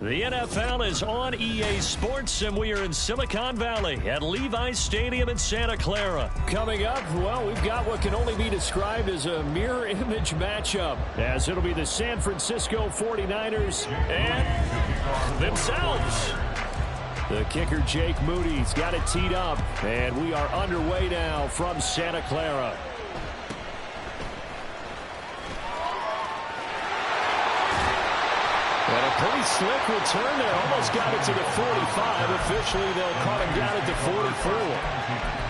The NFL is on EA Sports, and we are in Silicon Valley at Levi's Stadium in Santa Clara. Coming up, well, we've got what can only be described as a mirror image matchup, as it'll be the San Francisco 49ers and themselves. The kicker, Jake Moody's got it teed up, and we are underway now from Santa Clara. And a pretty slick return there. Almost got it to the 45. Officially, they'll call him down at the 44.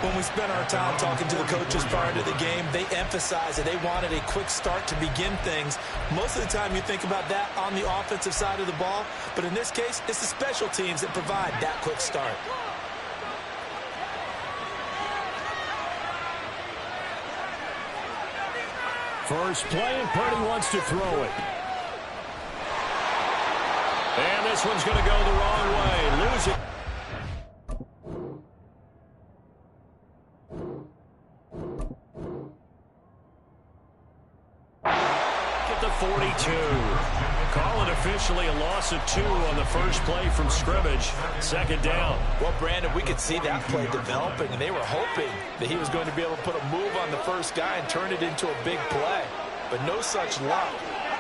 When we spent our time talking to the coaches prior to the game, they emphasized that they wanted a quick start to begin things. Most of the time you think about that on the offensive side of the ball, but in this case, it's the special teams that provide that quick start. First play, and Purdy wants to throw it. And this one's going to go the wrong way. Lose it. At the 42. Call it officially a loss of 2 on the first play from scrimmage. Second down. Well, Brandon, we could see that play developing, and they were hoping that he was going to be able to put a move on the first guy and turn it into a big play. But no such luck.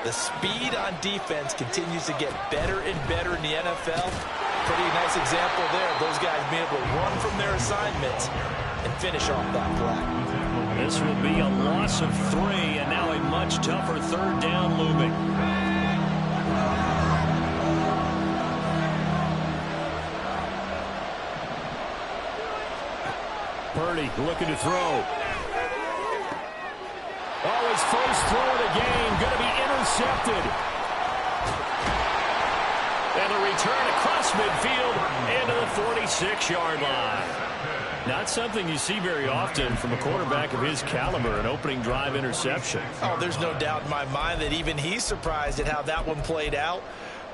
The speed on defense continues to get better and better in the NFL. Pretty nice example there of those guys being able to run from their assignments and finish off that play. This will be a loss of 3, and now a much tougher third down looming. Purdy looking to throw. Oh, his first throw of the game going to be intercepted. And a return across midfield into the 46-yard line. Not something you see very often from a quarterback of his caliber, an opening drive interception. Oh, there's no doubt in my mind that even he's surprised at how that one played out.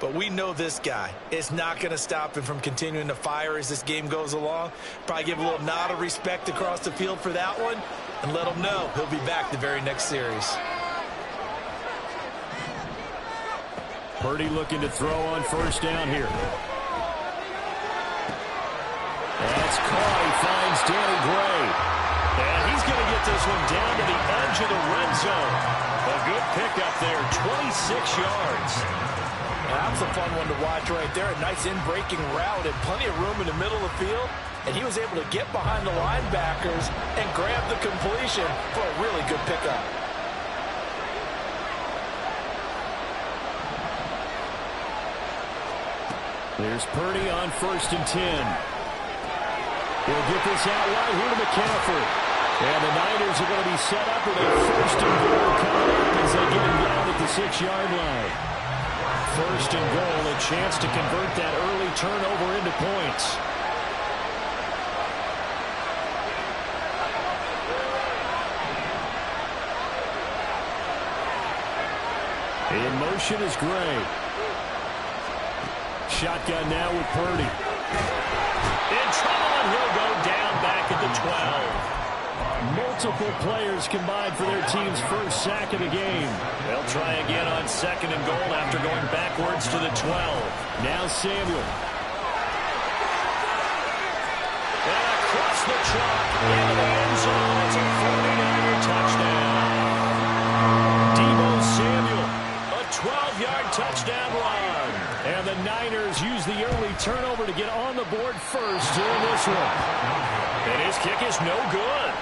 But we know this guy is not going to stop him from continuing to fire as this game goes along. Probably give a little nod of respect across the field for that one and let him know he'll be back the very next series. Purdy looking to throw on first down here. That's caught. He finds Danny Gray. And he's going to get this one down to the edge of the red zone. A good pickup there, 26 yards. That's a fun one to watch right there. A nice in-breaking route and plenty of room in the middle of the field. And he was able to get behind the linebackers and grab the completion for a really good pickup. There's Purdy on 1st and 10. He'll get this out right here to McCaffrey. And the Niners are going to be set up with a 1st and goal coming up as they get him down at the 6-yard line. 1st and goal, a chance to convert that early turnover into points. In motion is Gray. Shotgun now with Purdy. In trouble, and he'll go down back at the 12. Multiple players combined for their team's first sack of the game. They'll try again on 2nd and goal after going backwards to the 12. Now Samuel. And across the chalk into the end zone. It's a 49er touchdown. Deebo Samuel, a 12-yard touchdown run. And the Niners use the early turnover to get on the board first here in this one. And his kick is no good.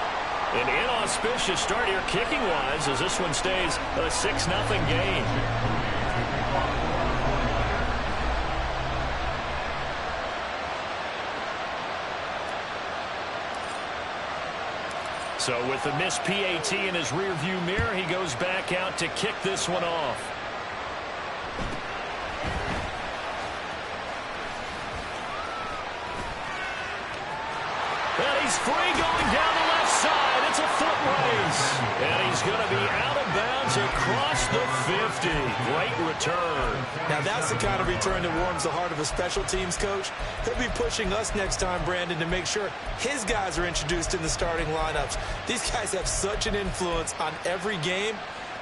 An inauspicious start here kicking-wise as this one stays a 6-0 game. So with the missed PAT in his rearview mirror, he goes back out to kick this one off. And he's free going down the left side. It's a foot race. And he's going to be out of bounds across the 50. Great return. Now that's the kind of return that warms the heart of a special teams coach. He'll be pushing us next time, Brandon, to make sure his guys are introduced in the starting lineups. These guys have such an influence on every game.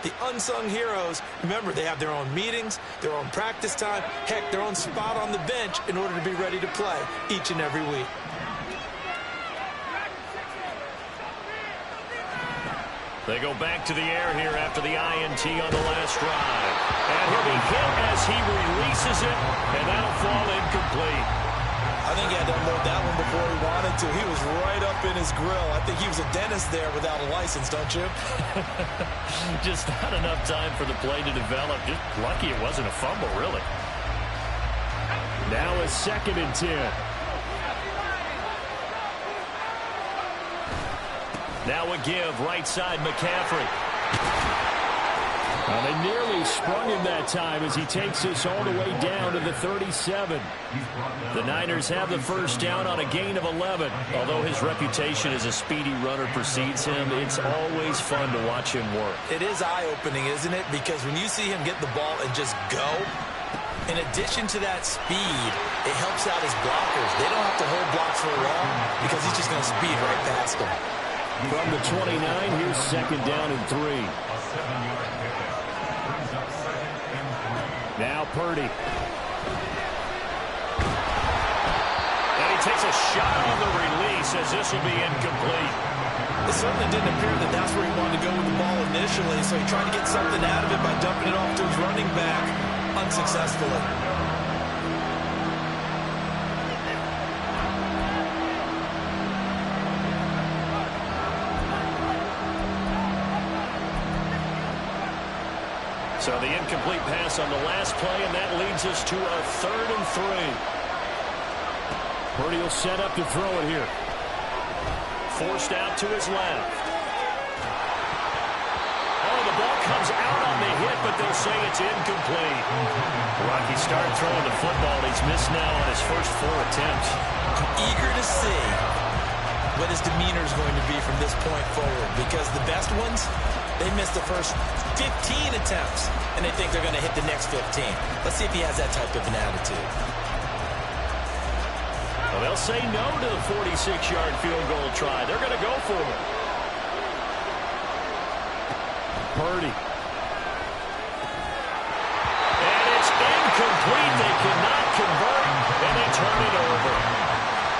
The unsung heroes, remember, they have their own meetings, their own practice time, heck, their own spot on the bench in order to be ready to play each and every week. They go back to the air here after the INT on the last drive. And he'll be hit as he releases it, and that'll fall incomplete. I think he had to unload that one before he wanted to. He was right up in his grill. I think he was a dentist there without a license, don't you? Just not enough time for the play to develop. Just lucky it wasn't a fumble, really. Now a 2nd and 10. Now a give, right side, McCaffrey. Well, they nearly sprung him that time as he takes this all the way down to the 37. The Niners have the first down on a gain of 11. Although his reputation as a speedy runner precedes him, it's always fun to watch him work. It is eye-opening, isn't it? Because when you see him get the ball and just go, in addition to that speed, it helps out his blockers. They don't have to hold blocks for long because he's just going to speed right past them. From the 29, here's 2nd down and 3. Now Purdy. And he takes a shot on the release as this will be incomplete. It certainly didn't appear that that's where he wanted to go with the ball initially, so he tried to get something out of it by dumping it off to his running back unsuccessfully. So the incomplete pass on the last play, and that leads us to a 3rd and 3. Purdy will set up to throw it here. Forced out to his left. Oh, the ball comes out on the hit, but they'll say it's incomplete. Rocky started throwing the football, and he's missed now on his first 4 attempts. I'm eager to see what his demeanor is going to be from this point forward, because the best ones, they missed the first 15 attempts, and they think they're going to hit the next 15. Let's see if he has that type of an attitude. Well, they'll say no to the 46-yard field goal try. They're going to go for it. Purdy. And it's incomplete. They cannot convert, and they turn it over.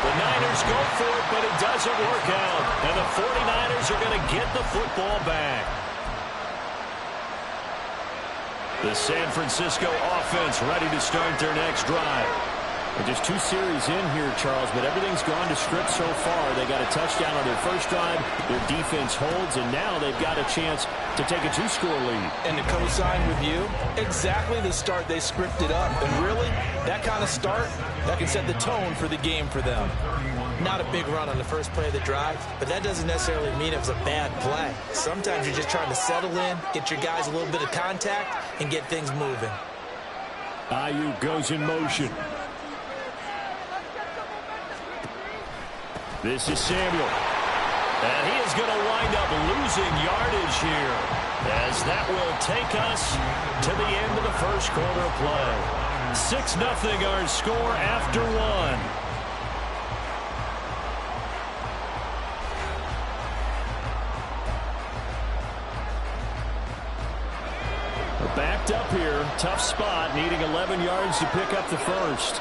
The Niners go for it, but it doesn't work out. And the 49ers are going to get the football back. The San Francisco offense ready to start their next drive. Well, just 2 series in here, Charles, but everything's gone to script so far. They got a touchdown on their first drive. Their defense holds, and now they've got a chance to take a 2-score lead. And to co-sign with you, exactly the start they scripted up. And really, that kind of start, that can set the tone for the game for them. Not a big run on the first play of the drive, but that doesn't necessarily mean it was a bad play. Sometimes you're just trying to settle in, get your guys a little bit of contact, and get things moving. Ayuk goes in motion. This is Samuel. And he is going to wind up losing yardage here, as that will take us to the end of the first quarter of play. 6-0 our score after 1. Backed up here, tough spot, needing 11 yards to pick up the first.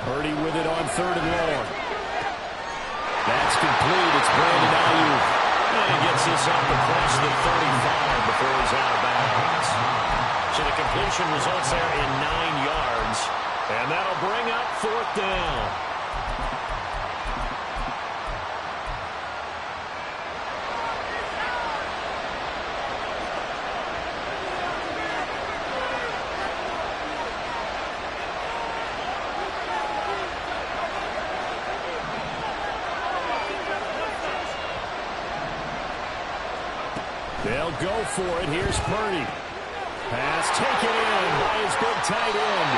Purdy with it on 3rd and long. That's complete. It's Brandon Ayuk. And he gets this up across the 35 before he's out of bounds. So the completion results there in 9 yards. And that'll bring up 4th down. They'll go for it. Here's Purdy. Pass taken in by his big tight end.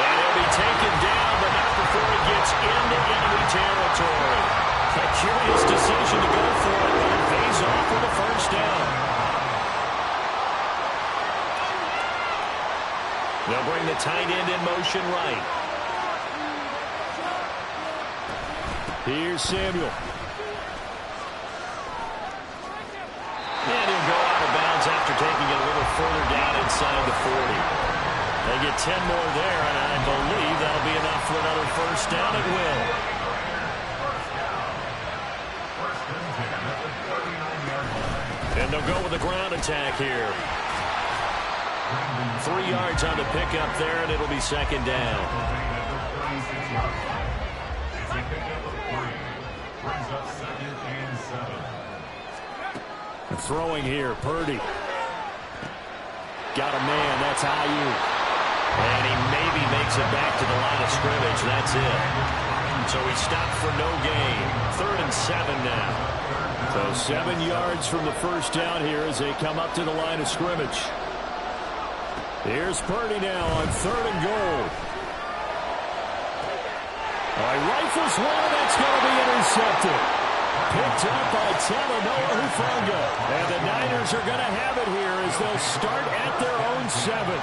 And he'll be taken down, but not before he gets into enemy territory. A curious decision to go for it, but it pays off with a first down. They'll bring the tight end in motion right. Here's Samuel. And he'll go out of bounds after taking it a little further down inside the 40. They get 10 more there, and I believe that'll be enough for another first down. It will. And they'll go with a ground attack here. 3 yards on the pickup there, and it'll be second down. Throwing here, Purdy. Got a man, that's Ayuk. And he maybe makes it back to the line of scrimmage, that's it. So he stopped for no gain. 3rd and 7 now. So 7 yards from the first down here as they come up to the line of scrimmage. Here's Purdy now on 3rd and goal. All right, rifles one, that's going to be intercepted. Picked up by Talanoa Hufanga. And the Niners are going to have it here as they'll start at their own 7.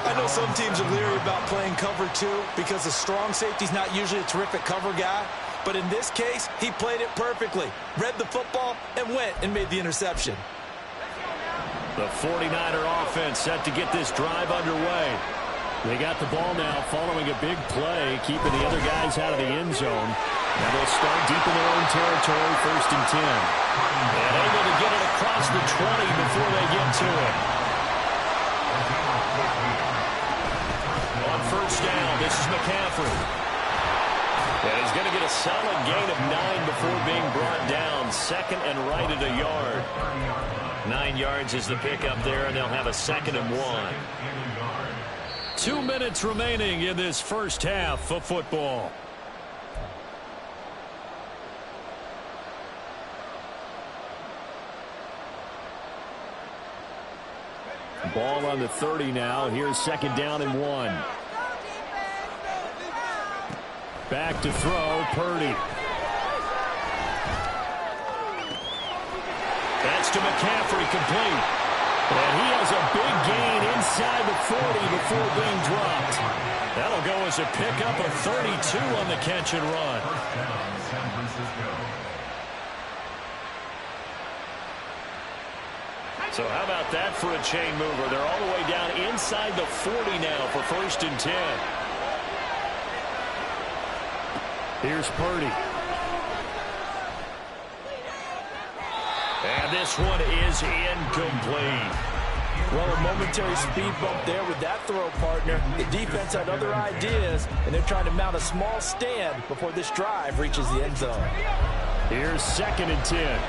I know some teams are leery about playing cover 2 because the strong safety's not usually a terrific cover guy. But in this case, he played it perfectly. Read the football and went and made the interception. The 49er offense set to get this drive underway. They got the ball now following a big play, keeping the other guys out of the end zone. Now they'll start deep in their own territory, 1st and 10. And able to get it across the 20 before they get to it. On 1st down, this is McCaffrey. And he's going to get a solid gain of 9 before being brought down. 2nd and right at a yard. 9 yards is the pickup there, and they'll have a 2nd and 1. 2 minutes remaining in this first half of football. Ball on the 30 now. Here's 2nd down and 1. Back to throw, Purdy. That's to McCaffrey, complete. And he has a big gain inside the 40 before being dropped. That'll go as a pickup of 32 on the catch and run. So how about that for a chain mover? They're all the way down inside the 40 now for 1st and 10. Here's Purdy. And this one is incomplete. Well, a momentary speed bump there with that throw, partner. The defense had other ideas, and they're trying to mount a small stand before this drive reaches the end zone. Here's 2nd and 10.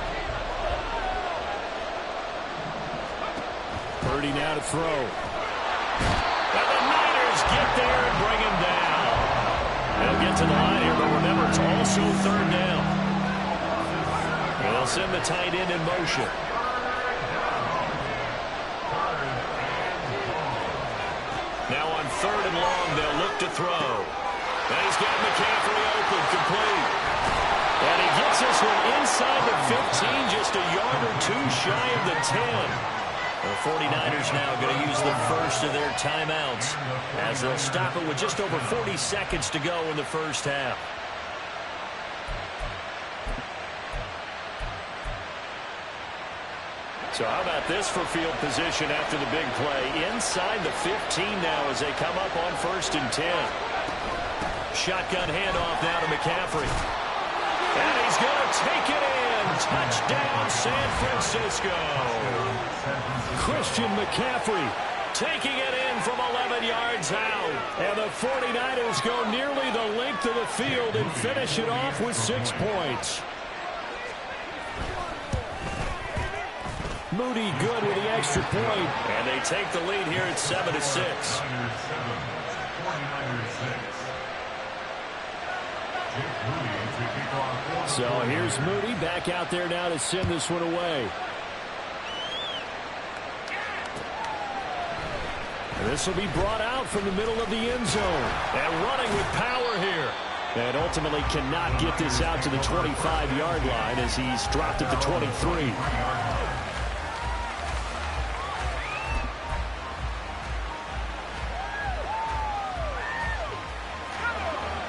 Purdy now to throw. And the Niners get there and bring him down. They'll get to the line here, but remember, it's also 3rd down. And they'll send the tight end in motion. Now on 3rd and long, they'll look to throw. And he's got McCaffrey open, complete. And he gets this one inside the 15, just a yard or 2 shy of the 10. The 49ers now going to use the first of their timeouts as they'll stop it with just over 40 seconds to go in the first half. So how about this for field position after the big play? Inside the 15 now as they come up on 1st and 10. Shotgun handoff now to McCaffrey. And he's going to take it in. Touchdown, San Francisco. Christian McCaffrey taking it in from 11 yards out. And the 49ers go nearly the length of the field and finish it off with 6 points. Moody good with the extra point. And they take the lead here at 7-6. So here's Moody back out there now to send this one away. And this will be brought out from the middle of the end zone. And running with power here. And ultimately cannot get this out to the 25-yard line as he's dropped at the 23.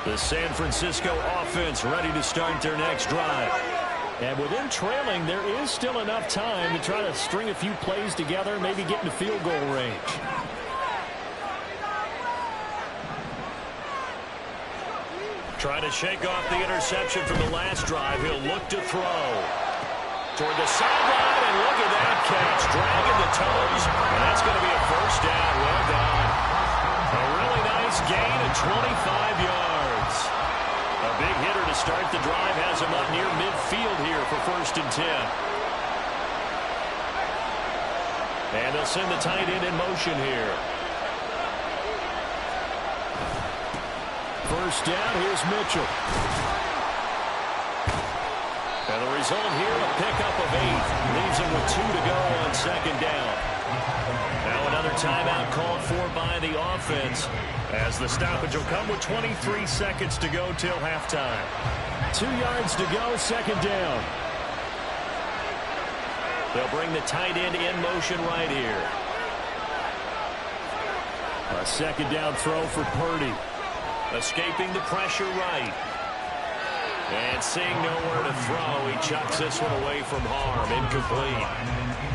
The San Francisco offense ready to start their next drive. And with them trailing, there is still enough time to try to string a few plays together, maybe get into field goal range. Trying to shake off the interception from the last drive. He'll look to throw. Toward the sideline, and look at that catch. Dragging the toes. And that's going to be a first down. Well done. A really nice gain of 25 yards. A big hitter to start the drive. Has him up near midfield here for 1st and 10. And they'll send the tight end in motion here. First down, here's Mitchell. And the result here, a pickup of 8. Leaves him with 2 to go on 2nd down. Now another timeout called for by the offense, as the stoppage will come with 23 seconds to go till halftime. 2 yards to go, 2nd down. They'll bring the tight end in motion right here. A 2nd down throw for Purdy. Escaping the pressure right. And seeing nowhere to throw, he chucks this one away from harm. Incomplete.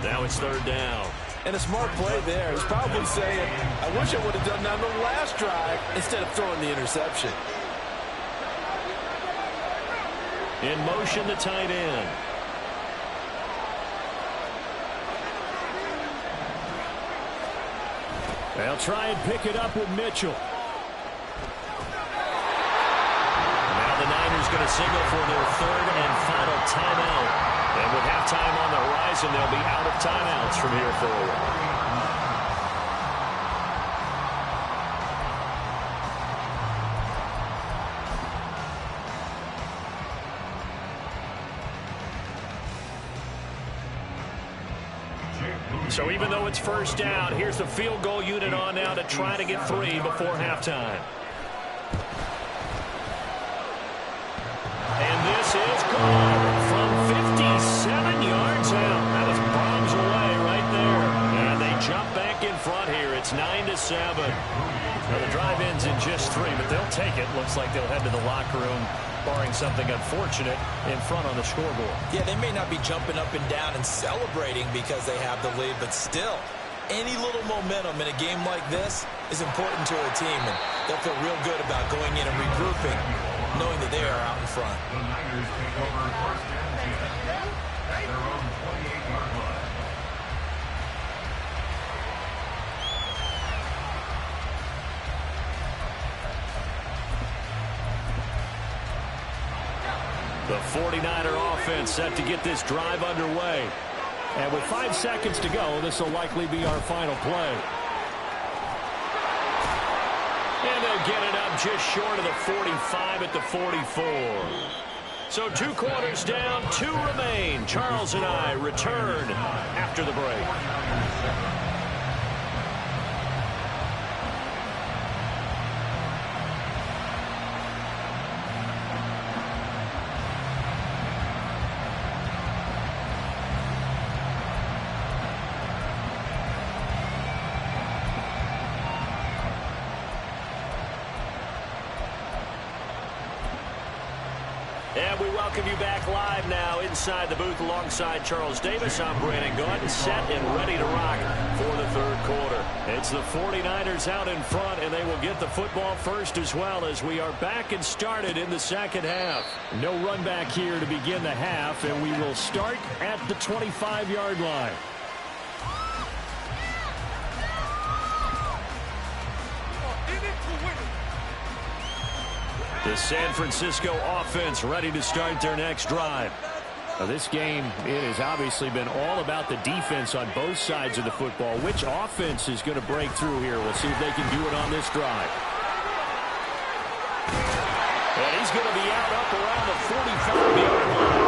Now it's 3rd down. And a smart play there. He's probably saying, I wish I would have done that on the last drive instead of throwing the interception. In motion, the tight end. They'll try and pick it up with Mitchell. Niners going to signal for their 3rd and final timeout. And with halftime on the horizon, they'll be out of timeouts from here forward. So even though it's 1st down, here's the field goal unit on now to try to get 3 before halftime. Is gone from 57 yards out. That was bombs away right there. And they jump back in front here. It's 9-7. Now the drive ends in just 3, but they'll take it. Looks like they'll head to the locker room, barring something unfortunate, in front on the scoreboard. Yeah, they may not be jumping up and down and celebrating because they have the lead, but still, any little momentum in a game like this is important to a team, and they'll feel real good about going in and regrouping, knowing that they are out in front. The 49er offense set to get this drive underway. And with 5 seconds to go, this will likely be our final play. And they'll get it up just short of the 45 at the 44. So 2 quarters down, 2 remain. Charles and I return after the break. And we welcome you back live now inside the booth alongside Charles Davis. I'm Brandon Gaudin, set and ready to rock for the 3rd quarter. It's the 49ers out in front, and they will get the football first as well as we are back and started in the 2nd half. No run back here to begin the half, and we will start at the 25-yard line. The San Francisco offense ready to start their next drive. Now this game, it has obviously been all about the defense on both sides of the football. Which offense is going to break through here? We'll see if they can do it on this drive. And he's going to be out up around the 45-yard line.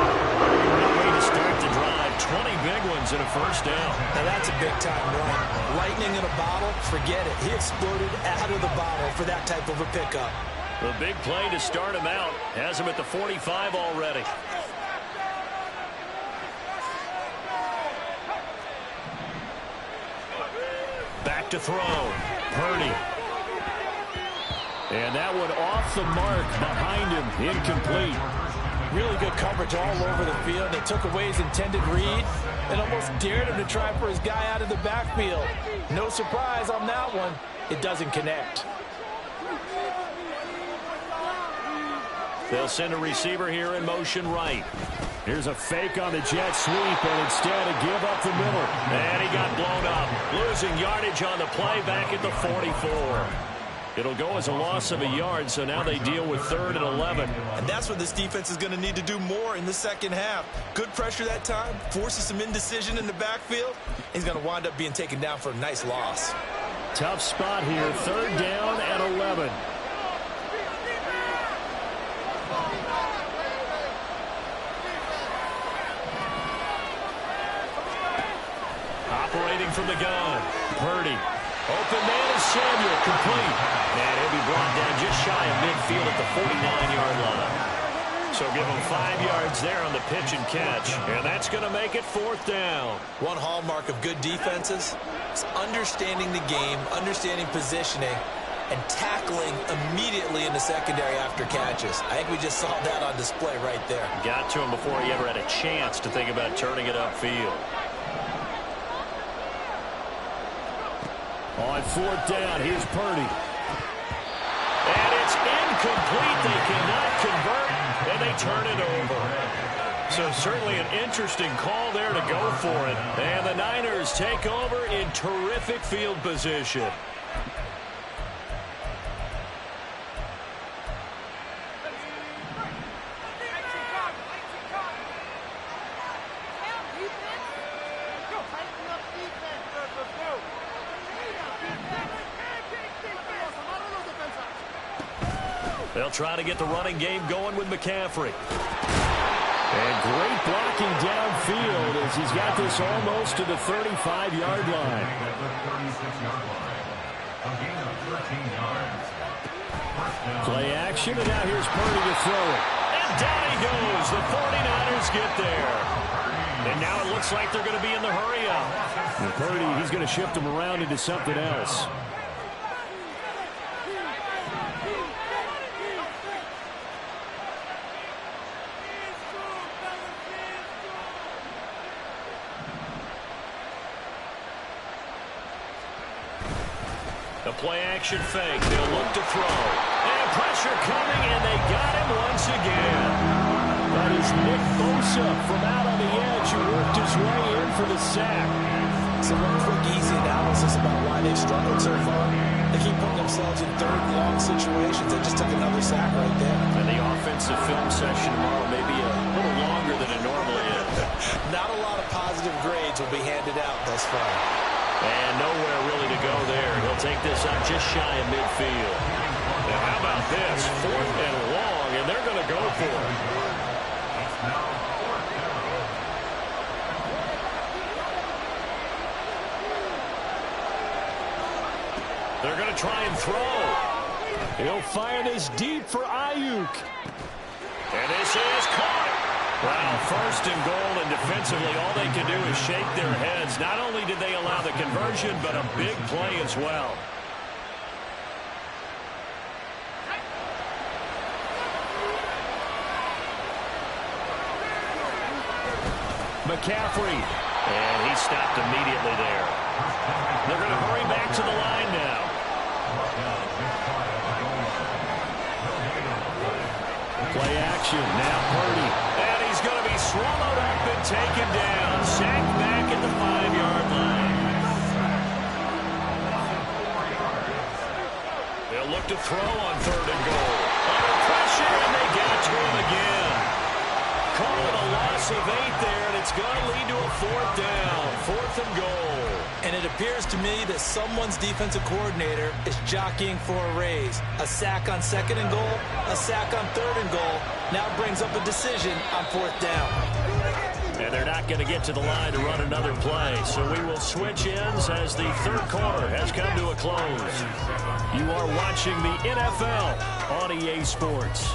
Great way to start the drive. 20 big ones and a first down. Now that's a big-time run. Lightning in a bottle, forget it. He exploded out of the bottle for that type of a pickup. The big play to start him out. Has him at the 45 already. Back to throw. Purdy. And that one off the mark behind him, incomplete. Really good coverage all over the field. They took away his intended read and almost dared him to try for his guy out of the backfield. No surprise on that one. It doesn't connect. They'll send a receiver here in motion right. Here's a fake on the jet sweep, and instead a give up the middle. And he got blown up. Losing yardage on the play back at the 44. It'll go as a loss of a yard, so now they deal with 3rd and 11. And that's what this defense is going to need to do more in the second half. Good pressure that time, forces some indecision in the backfield. He's going to wind up being taken down for a nice loss. Tough spot here, 3rd down and 11. Operating from the gun, Purdy. Open man is Samuel, complete. And he'll be brought down just shy of midfield at the 49-yard line. So give him 5 yards there on the pitch and catch. And that's going to make it 4th down. One hallmark of good defenses is understanding the game, understanding positioning, and tackling immediately in the secondary after catches. I think we just saw that on display right there. Got to him before he ever had a chance to think about turning it upfield. On 4th down, here's Purdy. And it's incomplete. They cannot convert, and they turn it over. So certainly an interesting call there to go for it. And the Niners take over in terrific field position. They'll try to get the running game going with McCaffrey. And great blocking downfield as he's got this almost to the 35-yard line. Play action, and now here's Purdy to throw it. And down he goes. The 49ers get there. And now it looks like they're going to be in the hurry-up. And Purdy, he's going to shift him around into something else. The play-action fake. They'll look to throw. And pressure coming, and they got him once again. That is Nick Bosa from out on the edge who worked his way in for the sack. Some quick, easy analysis about why they've struggled so far. They keep putting themselves in 3rd and long situations. They just took another sack right there. And the offensive film session tomorrow may be a little longer than it normally is. Not a lot of positive grades will be handed out thus far. And nowhere really to go there. He'll take this up just shy of midfield. Now how about this? 4th and long, and they're going to go for it. They're going to try and throw. He'll fire this deep for Ayuk. And this is caught. Well, 1st and goal, and defensively, all they can do is shake their heads. Not only did they allow the conversion, but a big play as well. McCaffrey, and he stopped immediately there. They're going to hurry back to the line now. Play action, now Purdy. And he's going to be swallowed up and taken down. Sacked back at the 5-yard line. They'll look to throw on 3rd and goal. Under pressure, and they get it to him again. Call it a loss of 8 there, and it's going to lead to a 4th down. 4th and goal. And it appears to me that someone's defensive coordinator is jockeying for a raise. A sack on 2nd and goal, a sack on 3rd and goal. Now brings up a decision on 4th down. And they're not going to get to the line to run another play. So we will switch ends as the 3rd quarter has come to a close. You are watching the NFL on EA Sports.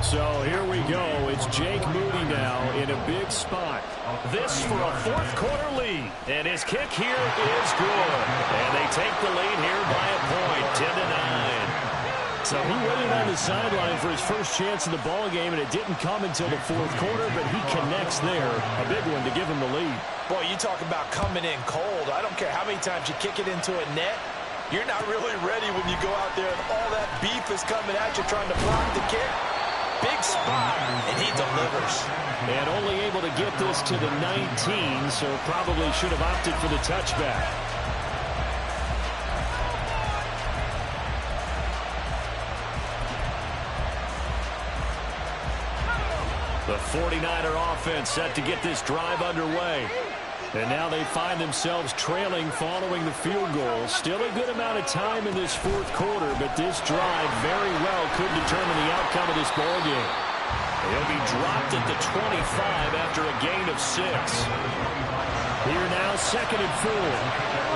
So here we go. It's Jake Moody now in a big spot. This for a fourth-quarter lead. And his kick here is good. And they take the lead here by a point, 10-9. So he waited on the sideline for his first chance in the ball game, and it didn't come until the fourth quarter, but he connects there. A big one to give him the lead. Boy, you talk about coming in cold. I don't care how many times you kick it into a net. You're not really ready when you go out there and all that beef is coming at you trying to block the kick. Big spot, and he delivers. And only able to get this to the 19, so probably should have opted for the touchback. The 49er offense set to get this drive underway. And now they find themselves trailing following the field goal. Still a good amount of time in this fourth quarter, but this drive very well could determine the outcome of this ball game. He'll be dropped at the 25 after a gain of 6. Here now, 2nd and 4.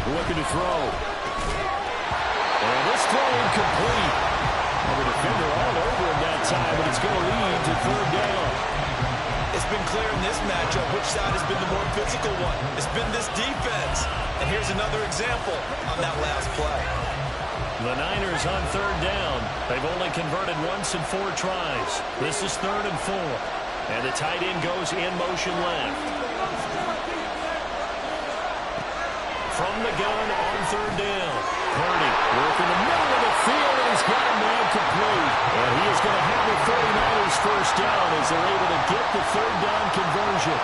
Looking to throw. And this throw incomplete. And the defender all over him that time, but it's going to lead to 3rd down. It's been clear in this matchup which side has been the more physical one. It's been this defense. And here's another example on that last play. The Niners on 3rd down. They've only converted once in 4 tries. This is 3rd and 4. And the tight end goes in motion left. From the gun on 3rd down. Purdy working the middle of the field, and he's got a man complete. And he is going to have the 49ers first down as they're able to get the 3rd down conversion.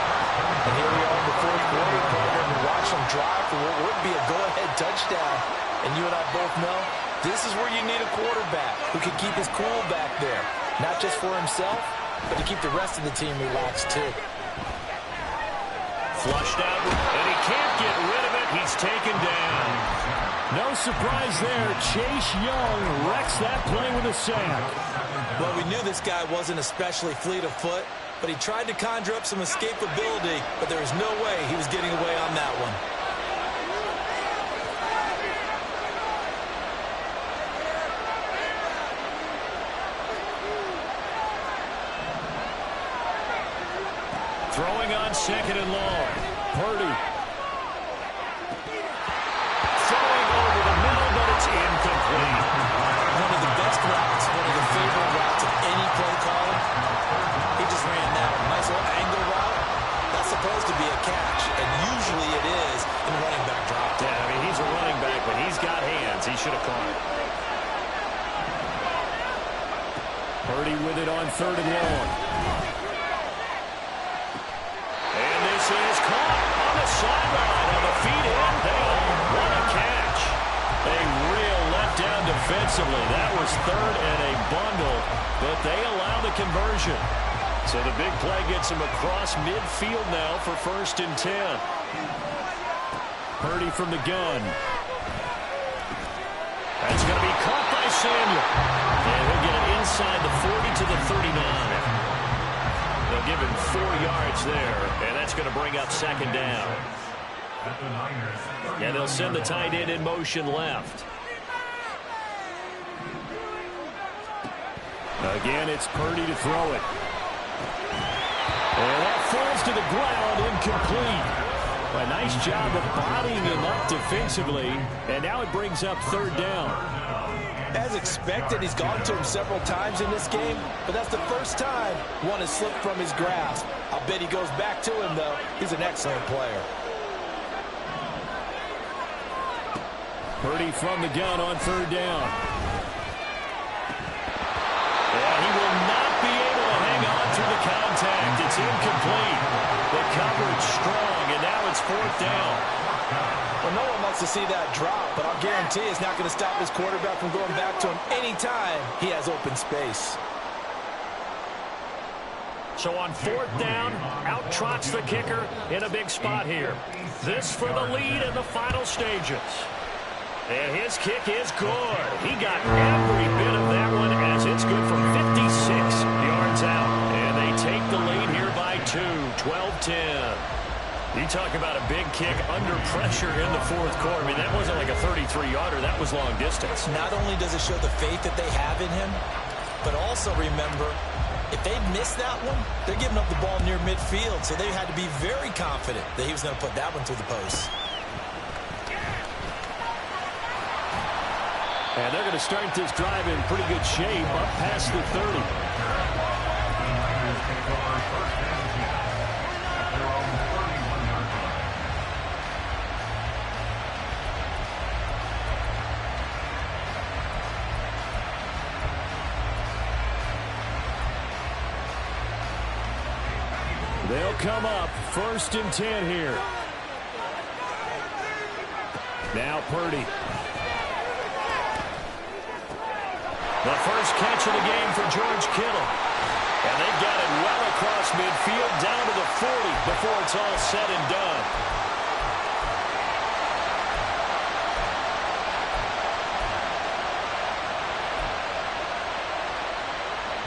And here we are in the 4th quarter, program, and watch them drive for what would be a go-ahead touchdown. And you and I both know this is where you need a quarterback who can keep his cool back there. Not just for himself, but to keep the rest of the team relaxed too. Flushed out, and he can't get rid of it. He's taken down. No surprise there. Chase Young wrecks that play with a sack. Well, we knew this guy wasn't especially fleet of foot, but he tried to conjure up some escapability, but there was no way he was getting away on that one. Throwing on 2nd and long. Purdy. Throwing over the middle, but it's incomplete. One of the best routes, one of the favorite routes of any play caller. He just ran that nice little angle route. That's supposed to be a catch, and usually it is in running back drop. Yeah, I mean, he's a running back, but he's got hands. He should have caught it. Purdy with it on 3rd and long. This is caught on the sideline on the feet in. What a catch. A real letdown defensively. That was 3rd and a bundle, but they allow the conversion. So the big play gets him across midfield now for 1st and 10. Purdy from the gun. That's going to be caught by Samuel. And he'll get it inside the 40 to the 39. They'll give him 4 yards there, and that's going to bring up 2nd down. And they'll send the tight end in motion left. Again, it's Purdy to throw it. And that falls to the ground, incomplete. A nice job of bodying him up defensively, and now it brings up 3rd down. As expected, he's gone to him several times in this game, but that's the first time one has slipped from his grasp. I'll bet he goes back to him, though. He's an excellent player. Purdy from the gun on 3rd down. And he will not be able to hang on through the contact. It's incomplete. The coverage strong, and now it's 4th down. Well, no one wants to see that drop, but I'll guarantee it's not going to stop his quarterback from going back to him anytime he has open space. So on 4th down, out trots the kicker in a big spot here. This for the lead in the final stages. And his kick is good. He got every bit of that one as it's good from 56 yards out. And they take the lead here by 2, 12-10. You talk about a big kick under pressure in the fourth quarter. I mean, that wasn't like a 33-yarder. That was long distance. Not only does it show the faith that they have in him, but also remember, if they miss that one, they're giving up the ball near midfield, so they had to be very confident that he was going to put that one through the post. And they're going to start this drive in pretty good shape, up past the 30. They'll come up 1st and 10 here. Now Purdy. The first catch of the game for George Kittle. And they've got it well across midfield down to the 40 before it's all said and done.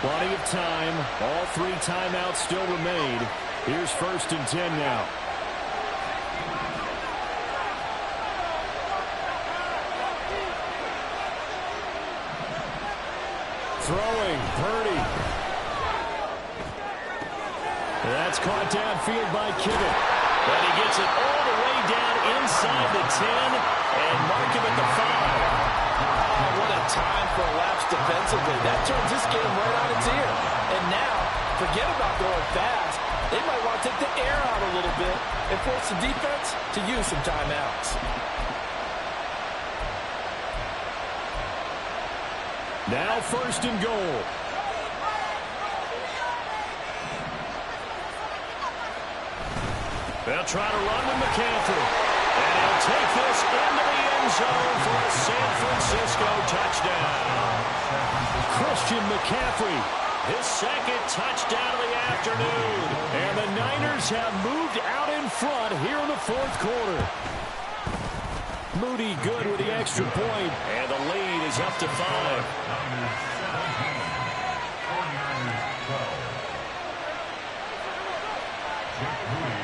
Plenty of time. All 3 timeouts still remain. Here's 1st and 10 now. Throwing, Purdy. That's caught downfield by Kittle. But he gets it all the way down inside the 10 and mark him at the 5. Oh, what a time for a lapse defensively. That turns this game right on its ear. And now, forget about going fast. They might want to take the air out a little bit and force the defense to use some timeouts. Now 1st and goal. They'll try to run with McCaffrey. And he'll take this into the end zone for a San Francisco touchdown. Christian McCaffrey, his 2nd touchdown of the afternoon. And the Niners have moved out in front here in the 4th quarter. Moody good with the extra point, and the lead is up to 5.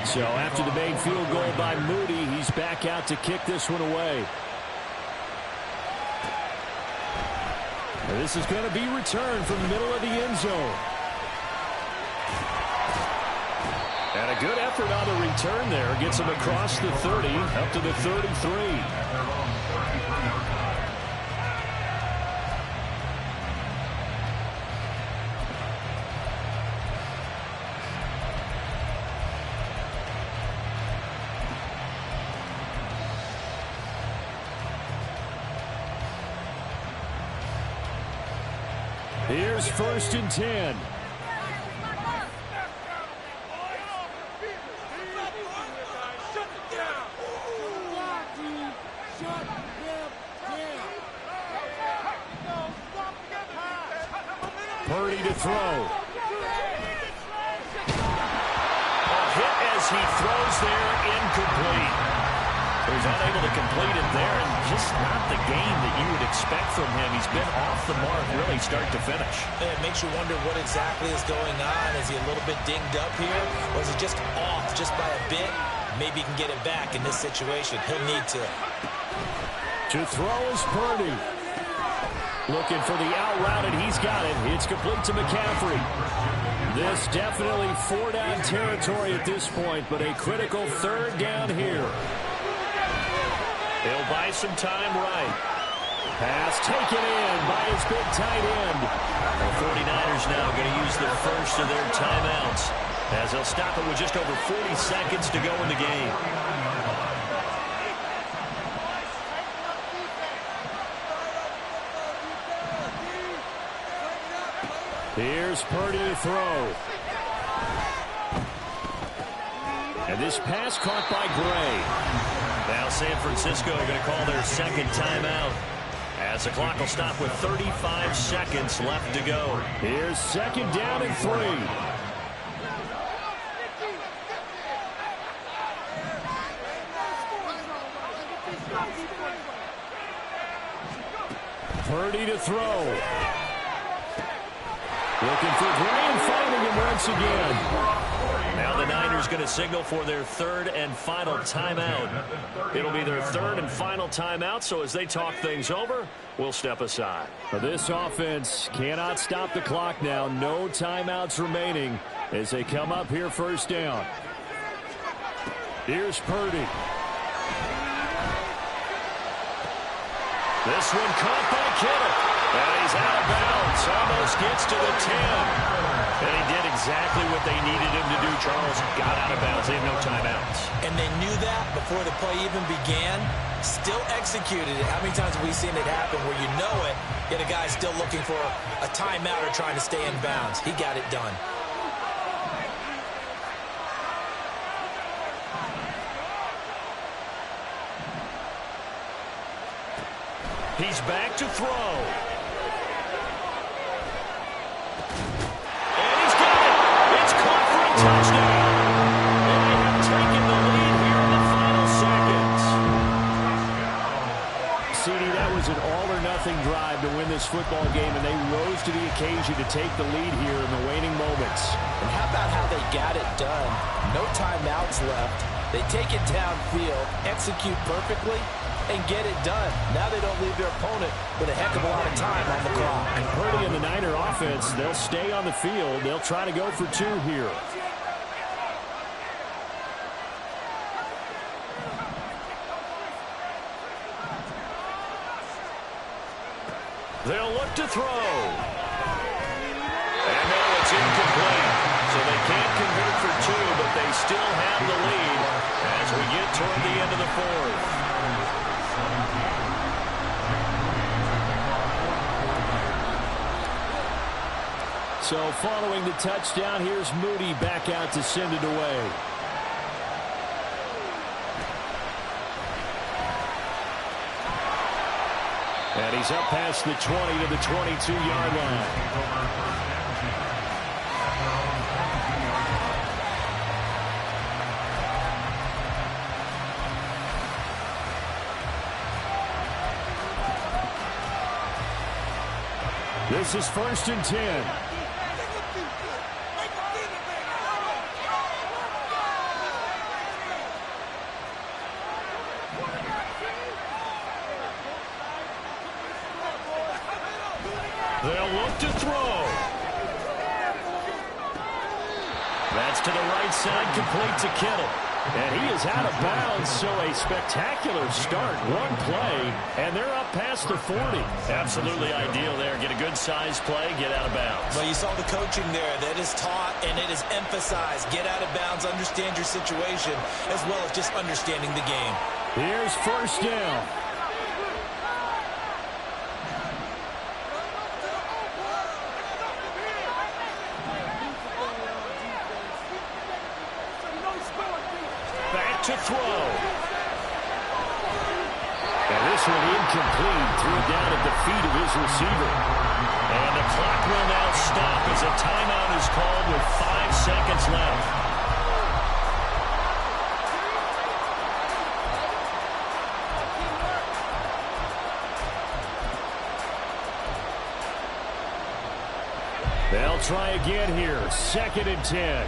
So after the made field goal by Moody, he's back out to kick this one away. And this is going to be returned from the middle of the end zone. And a good effort on the return there. Gets him across the 30, up to the 33. Here's 1st and 10. Purdy to throw. A hit as he throws there, incomplete. He's unable to complete it there, and just not the game that you would expect from him. He's been off the mark really start to finish. It makes you wonder what exactly is going on. Is he a little bit dinged up here, or is he just off just by a bit? Maybe he can get it back in this situation. He'll need to. To throw is Purdy. Looking for the out route, and he's got it. It's complete to McCaffrey. This definitely 4-down territory at this point, but a critical 3rd down here. He'll buy some time right. Pass taken in by his big tight end. The 49ers now going to use the first of their timeouts, as they'll stop it with just over 40 seconds to go in the game. Here's Purdy to throw. And this pass caught by Gray. Now San Francisco are going to call their 2nd timeout, as the clock will stop with 35 seconds left to go. Here's 2nd down and 3. Purdy to throw. Looking for Gray and finding him once again. Now the Niners going to signal for their third and final timeout. It'll be their third and final timeout, so as they talk things over, we'll step aside. This offense cannot stop the clock now. No timeouts remaining as they come up here first down. Here's Purdy. This one caught by Kittle. And he's out of bounds. Almost gets to the 10. And he did exactly what they needed him to do, Charles. Got out of bounds. They had no timeouts. And they knew that before the play even began. Still executed it. How many times have we seen it happen where you know it, yet a guy's still looking for a timeout or trying to stay in bounds? He got it done. He's back to throw. And he's got it. It's caught for a touchdown. And they have taken the lead here in the final seconds. CD, that was an all-or-nothing drive to win this football game, and they rose to the occasion to take the lead here in the waning moments. And how about how they got it done? No timeouts left. They take it downfield, execute perfectly, and get it done. Now they don't leave their opponent with a heck of a lot of time on the clock. And Purdy and the Niner offense, they'll stay on the field. They'll try to go for two here. They'll look to throw. And no, it's incomplete. So they can't convert for two, but they still have the lead as we get toward the end of the fourth. So following the touchdown, here's Moody back out to send it away. And he's up past the 20 to the 22-yard line. This is 1st and 10. They'll look to throw. That's to the right side, complete to Kittle. And he is out of bounds, so a spectacular start. One play, and they're up past the 40. Absolutely ideal there. Get a good-sized play, get out of bounds. Well, you saw the coaching there. That is taught and it is emphasized. Get out of bounds, understand your situation, as well as just understanding the game. Here's 1st down. To throw. And this one incomplete. Threw it down at the feet of his receiver. And the clock will now stop as a timeout is called with 5 seconds left. They'll try again here. 2nd and 10.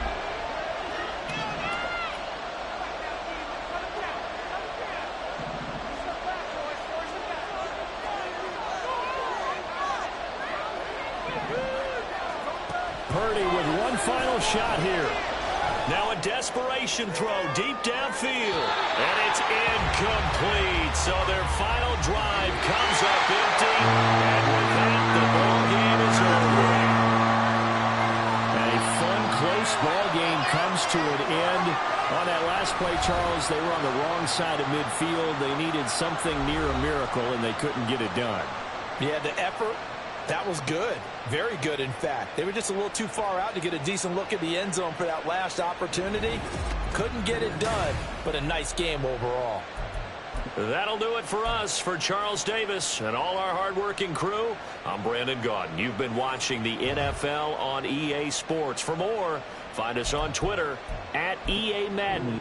Purdy with one final shot here. Now a desperation throw deep downfield. And it's incomplete. So their final drive comes up empty. And with that, the ball game is over. A fun, close ball game comes to an end. On that last play, Charles, they were on the wrong side of midfield. They needed something near a miracle, and they couldn't get it done. Yeah, the effort, that was good. Very good, in fact. They were just a little too far out to get a decent look at the end zone for that last opportunity. Couldn't get it done, but a nice game overall. That'll do it for us. For Charles Davis and all our hardworking crew, I'm Brandon Gaudin. You've been watching the NFL on EA Sports. For more, find us on Twitter at EA Madden.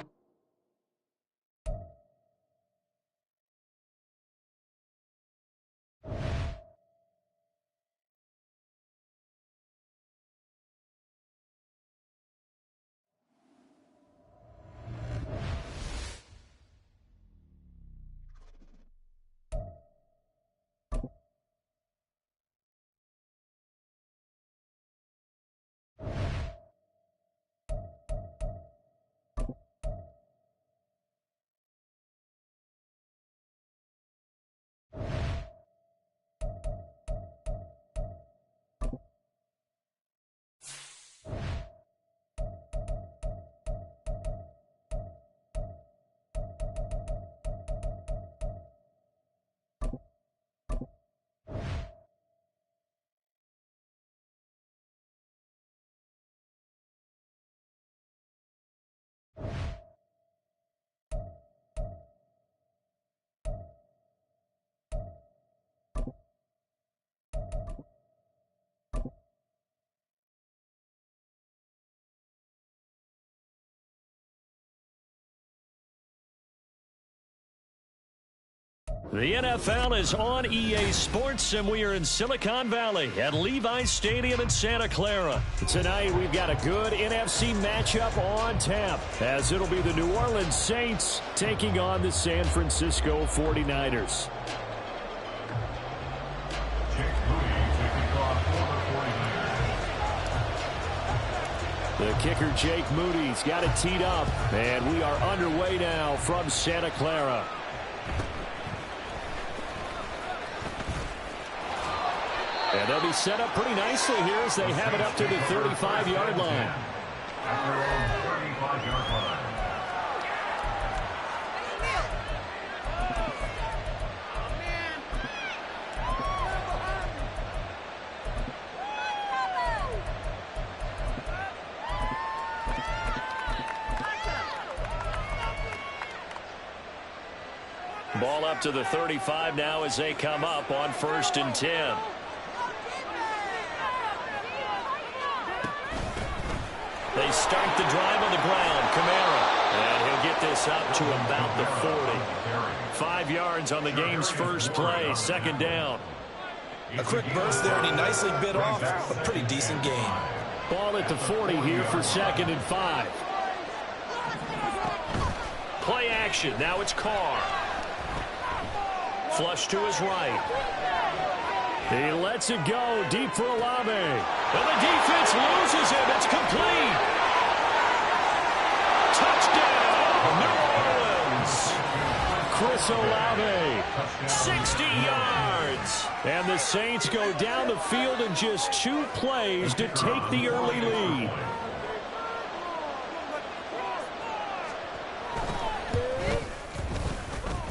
The NFL is on EA Sports, and we are in Silicon Valley at Levi's Stadium in Santa Clara. Tonight, we've got a good NFC matchup on tap, as it'll be the New Orleans Saints taking on the San Francisco 49ers. The kicker, Jake Moody's got it teed up, and we are underway now from Santa Clara. And they'll be set up pretty nicely here as they have it up to the 35-yard line. Ball up to the 35 now as they come up on 1st and 10. They start the drive on the ground. Kamara. And he'll get this up to about the 40. 5 yards on the game's first play. 2nd down. A quick burst there, and he nicely bit off a pretty decent gain. Ball at the 40 here for 2nd and 5. Play action. Now it's Carr. Flush to his right. He lets it go deep for Olave. And the defense loses him. It's complete. Touchdown, New Orleans. Chris Olave, 60 yards. And the Saints go down the field in just 2 plays to take the early lead.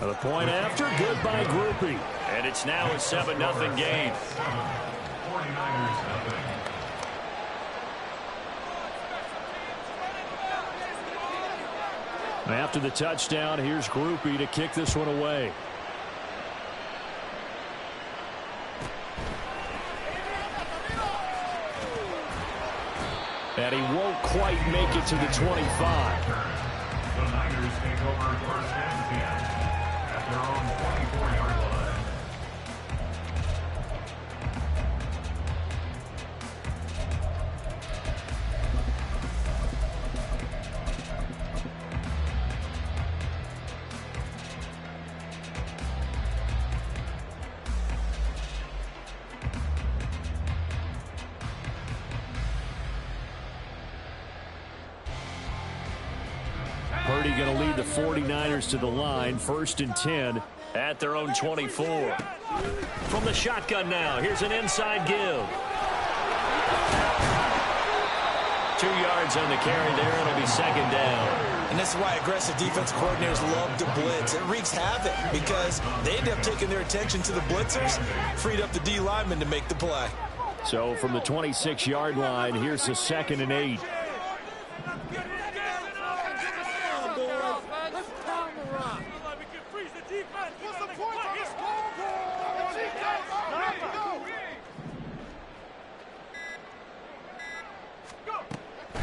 The point after, good by Groupie. And it's now a 7-0 game. After the touchdown, here's Groupie to kick this one away. And he won't quite make it to the 25. The Niners take over 1st and 10 at their own 24-yard line. Purdy going to lead the 49ers to the line. 1st and 10 at their own 24. From the shotgun now, here's an inside give. 2 yards on the carry there. It'll be 2nd down. And this is why aggressive defense coordinators love to blitz. It wreaks havoc because they end up taking their attention to the blitzers, freed up the D lineman to make the play. So from the 26-yard line, here's the 2nd and 8.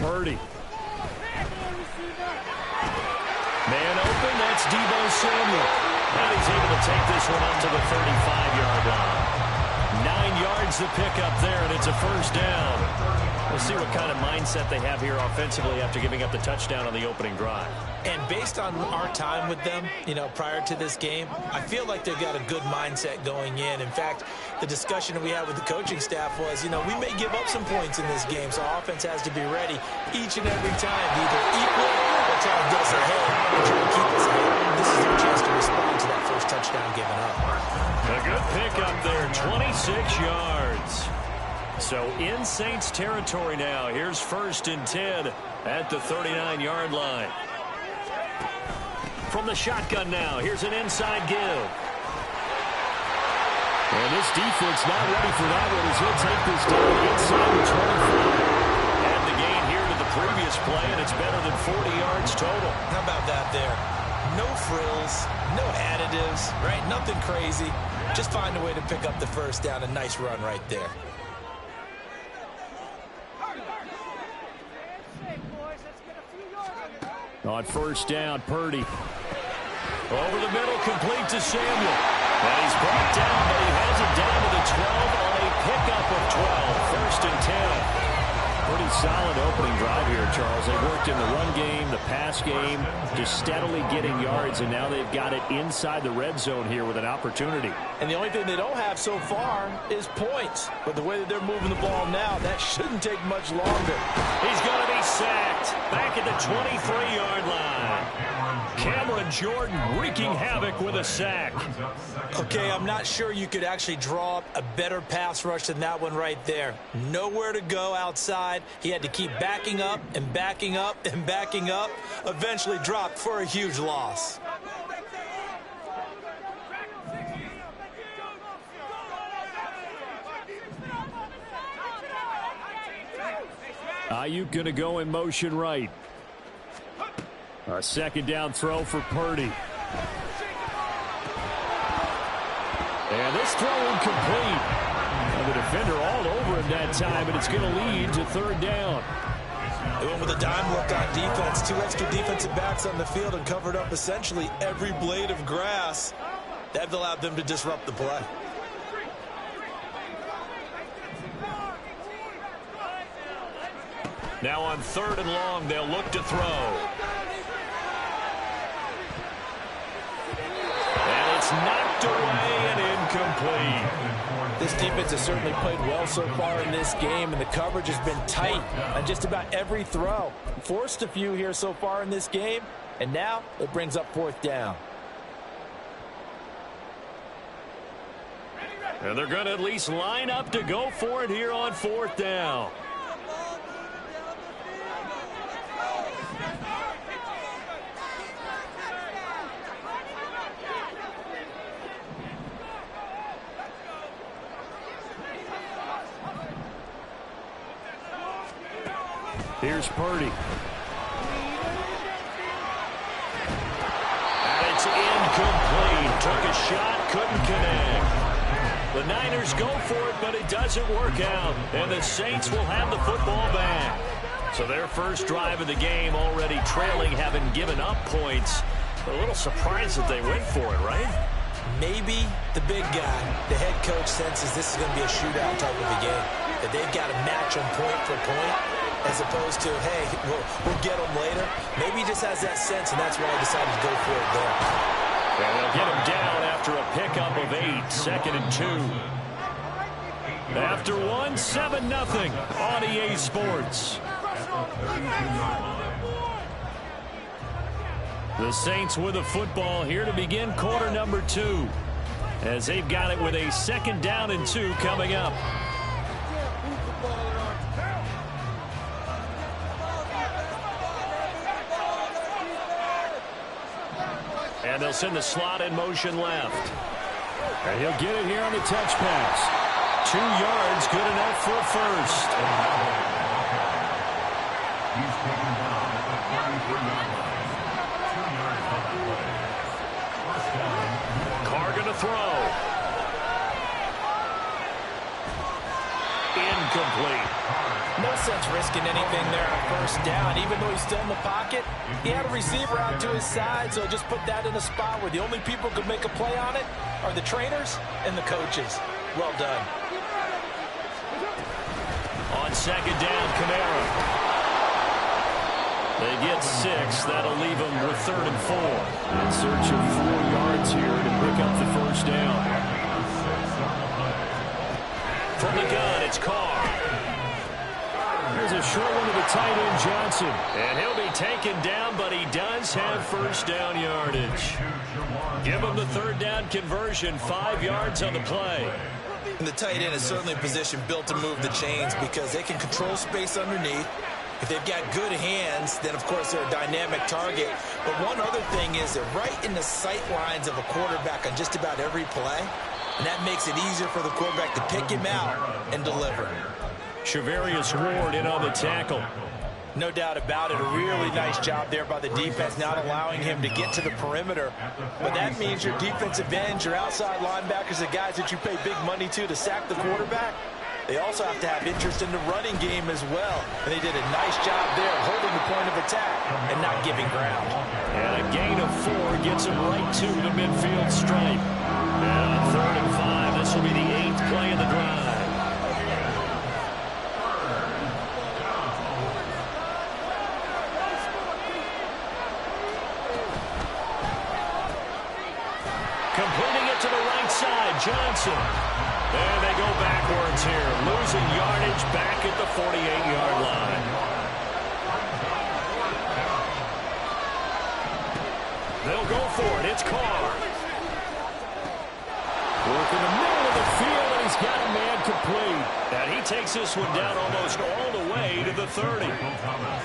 Purdy. Man open, that's Deebo Samuel. And he's able to take this one up to the 35-yard line. 9 yards to pick up there, and it's a 1st down. We'll see what kind of mindset they have here offensively after giving up the touchdown on the opening drive. And based on our time with them, prior to this game, I feel like they've got a good mindset going in. In fact, the discussion that we had with the coaching staff was, we may give up some points in this game, so our offense has to be ready each and every time to either equal or try to get us ahead and try to keep us ahead. This is their chance to respond to that first touchdown given up. A good pickup there, 26 yards. So in Saints territory now. Here's 1st and 10 at the 39-yard line. From the shotgun now, here's an inside give. And this defense not ready for that one as he'll take this down inside the 25. Add the gain here to the previous play, and it's better than 40 yards total. How about that there? No frills, no additives, right? Nothing crazy. Just find a way to pick up the 1st down. A nice run right there. On 1st down, Purdy. Over the middle, complete to Samuel. And he's brought down, but he has it down to the 12 on a pickup of 12. First and 10. Pretty solid opening drive here, Charles. They worked in the run game, the pass game, just steadily getting yards, and now they've got it inside the red zone here with an opportunity. And the only thing they don't have so far is points. But the way that they're moving the ball now, that shouldn't take much longer. He's going to be sacked back at the 23-yard line. Cameron Jordan wreaking havoc with a sack. Okay, I'm not sure you could actually draw up a better pass rush than that one right there. Nowhere to go outside. He had to keep backing up and backing up and backing up. Eventually dropped for a huge loss. Ayuk going to go in motion right. A second down throw for Purdy. And this throw incomplete. And the defender all over him that time, and it's going to lead to third down. They went with a dime look on defense. 2 extra defensive backs on the field and covered up essentially every blade of grass. That allowed them to disrupt the play. Now on third and long, they'll look to throw. And it's knocked away and incomplete. This defense has certainly played well so far in this game, and the coverage has been tight on just about every throw. Forced a few here so far in this game, and now it brings up fourth down. And they're going to at least line up to go for it here on fourth down. Here's Purdy. And it's incomplete. Took a shot, couldn't connect. The Niners go for it, but it doesn't work out. And the Saints will have the football back. So their first drive of the game already trailing, having given up points. A little surprised that they went for it, right? Maybe the big guy, the head coach, senses this is going to be a shootout type of a game. That they've got to match them point for point, as opposed to, hey, we'll get them later. Maybe he just has that sense, and that's why he decided to go for it there. And they'll get him down after a pickup of 8, second and 2. After 1, 7-0 on EA Sports. The Saints with the football here to begin quarter number 2, as they've got it with a second down and 2 coming up. And they'll send the slot in motion left. And he'll get it here on the touch pass. 2 yards, good enough for a first. He's taken down at the 33-yard line. 2 yards on the play. First down. Carr going to throw. Incomplete. No sense risking anything there on first down. Even though he's still in the pocket, he had a receiver out to his side, so just put that in a spot where the only people who could make a play on it are the trainers and the coaches. Well done. On second down, Kamara. They get 6. That'll leave them with third and 4. In search of 4 yards here to pick up the first down. From the gun, it's Carr. There's a short one to the tight end, Johnson. And he'll be taken down, but he does have first down yardage. Give him the third down conversion, 5 yards on the play. And the tight end is certainly a position built to move the chains because they can control space underneath. If they've got good hands, then of course they're a dynamic target. But one other thing is they're right in the sight lines of a quarterback on just about every play. And that makes it easier for the quarterback to pick him out and deliver. Charvarius Ward in on the tackle. No doubt about it. A really nice job there by the defense, not allowing him to get to the perimeter. But that means your defensive ends, your outside linebackers, the guys that you pay big money to sack the quarterback, They also have to have interest in the running game as well. And they did a nice job there holding the point of attack and not giving ground. And a gain of 4 gets him right to the midfield stripe. And on 3rd and 5, this will be the 8th play of the drive. Completing it to the right side, Johnson. And they go backwards here, losing yardage back at the 48-yard line. They'll go for it. It's Carr. Work in the middle of the field, and he's got a man complete. And he takes this one down almost all the way to the 30. Thomas.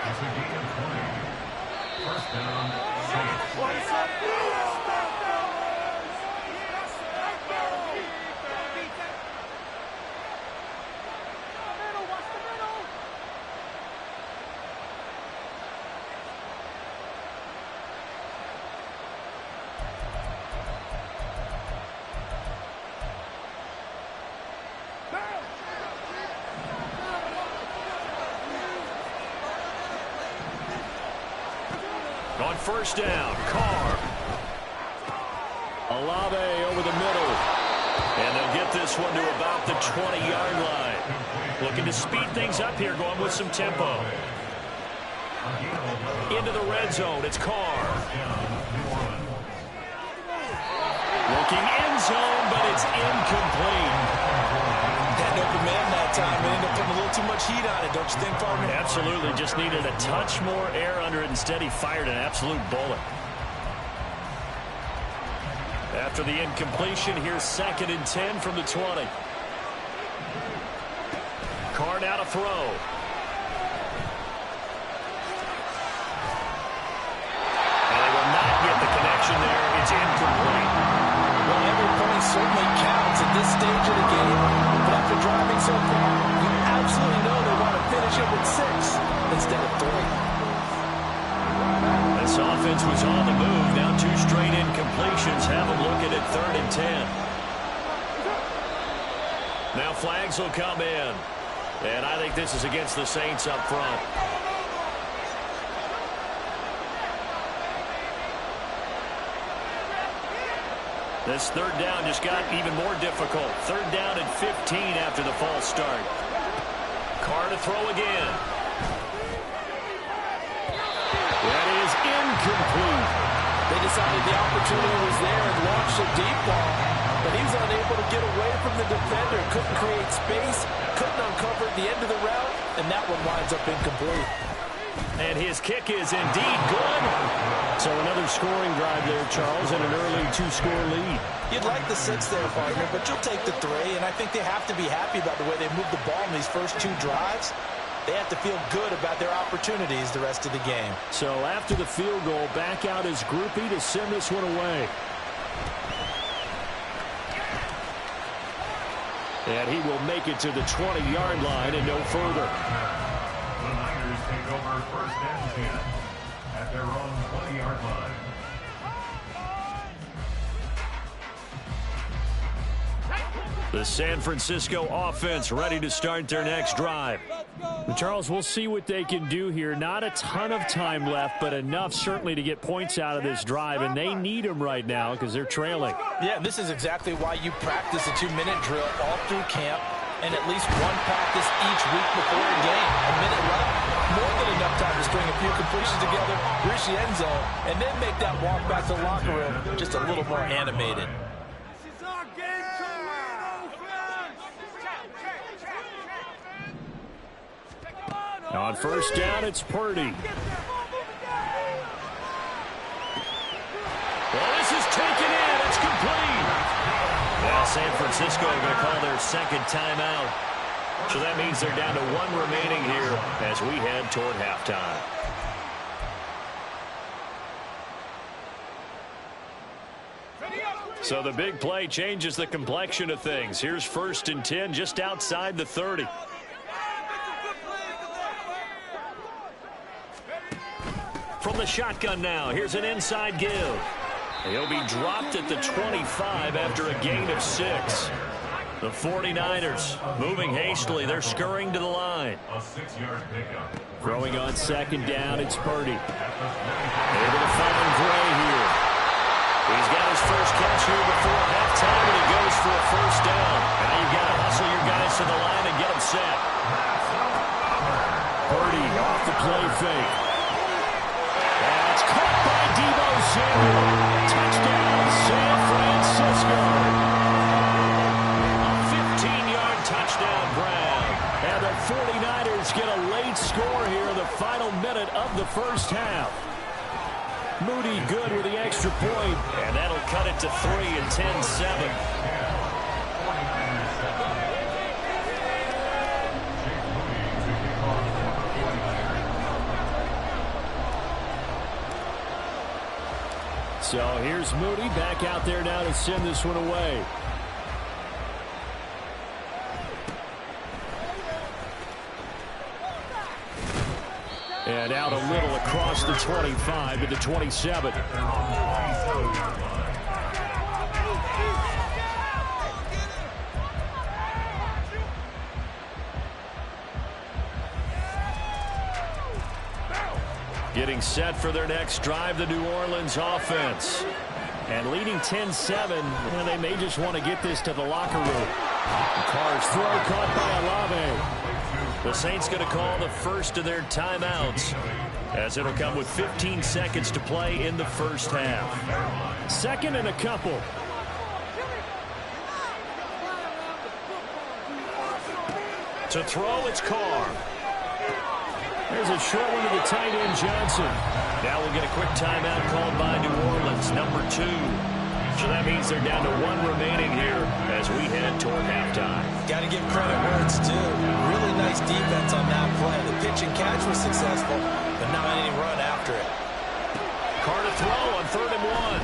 It's a gain of 20. First down, Saints. On first down, Carr. Olave over the middle. And they'll get this one to about the 20-yard line. Looking to speed things up here, going with some tempo. Into the red zone, it's Carr. Looking end zone, but it's incomplete. Had an open man that time and ended up putting a little too much heat on it, don't you think, partner? Absolutely. Just needed a touch more air under it. Instead, he fired an absolute bullet. After the incompletion, here's 2nd and 10 from the 20. Carr now to throw. And they will not get the connection there. It's incomplete. Well, every point certainly counts at this stage of the game. But after driving so far, you absolutely know they want to finish it with 6 instead of 3. This offense was on the move. Now 2 straight incompletions have them looking at 3rd and 10. Now flags will come in. And I think this is against the Saints up front. This 3rd down just got even more difficult. 3rd down and 15 after the false start. Carr to throw again. That is incomplete. They decided the opportunity was there and launched a deep ball, but he was unable to get away from the defender. Couldn't create space, couldn't uncover the end of the route, and that one winds up incomplete. And his kick is indeed good. So another scoring drive there, Charles, and an early 2-score lead. You'd like the 6 there, partner, but you'll take the 3, and I think they have to be happy about the way they moved the ball in these first 2 drives. They have to feel good about their opportunities the rest of the game. So after the field goal, back out is Groupie to send this one away. And he will make it to the 20-yard line and no further. The Niners take over 1st and 10 at their own 20-yard line. The San Francisco offense ready to start their next drive. Charles, we'll see what they can do here. Not a ton of time left, but enough certainly to get points out of this drive, and they need them right now because they're trailing. Yeah, this is exactly why you practice a 2-minute drill all through camp and at least one practice each week before a game. A minute left, more than enough time to string a few completions together, reach the end zone, and then make that walk back to the locker room just a little more animated. On first down, it's Purdy. Well, this is taken in. It's complete. Now San Francisco are going to call their 2nd timeout. So that means they're down to 1 remaining here as we head toward halftime. So the big play changes the complexion of things. Here's 1st and 10 just outside the 30. From the shotgun now, here's an inside give. He'll be dropped at the 25 after a gain of 6. The 49ers moving hastily. They're scurrying to the line. A 6-yard pickup. Throwing on second down, it's Purdy. Able to find Gray here. He's got his first catch here before halftime, and he goes for a first down. Now you've got to hustle your guys to the line and get them set. Purdy off the play fake. And it's caught by Deebo Samuel. Touchdown, San Francisco. A 15-yard touchdown grab. And the 49ers get a late score here in the final minute of the first half. Moody good with the extra point, and that'll cut it to 3 and 10-7. So here's Moody back out there now to send this one away. And out a little across the 25 to the 27. Getting set for their next drive, the New Orleans offense. And leading 10-7, well, they may just want to get this to the locker room. Carr's throw caught by Olave. The Saints going to call the first of their timeouts, as it'll come with 15 seconds to play in the first half. Second and a couple. To throw, it's Carr. There's a short one to the tight end, Johnson. Now we'll get a quick timeout called by New Orleans, number 2. So that means they're down to 1 remaining here as we head toward halftime. Got to give credit where it's due. Really nice defense on that play. The pitch and catch was successful, but not any run after it. Carr to throw on 3rd and 1.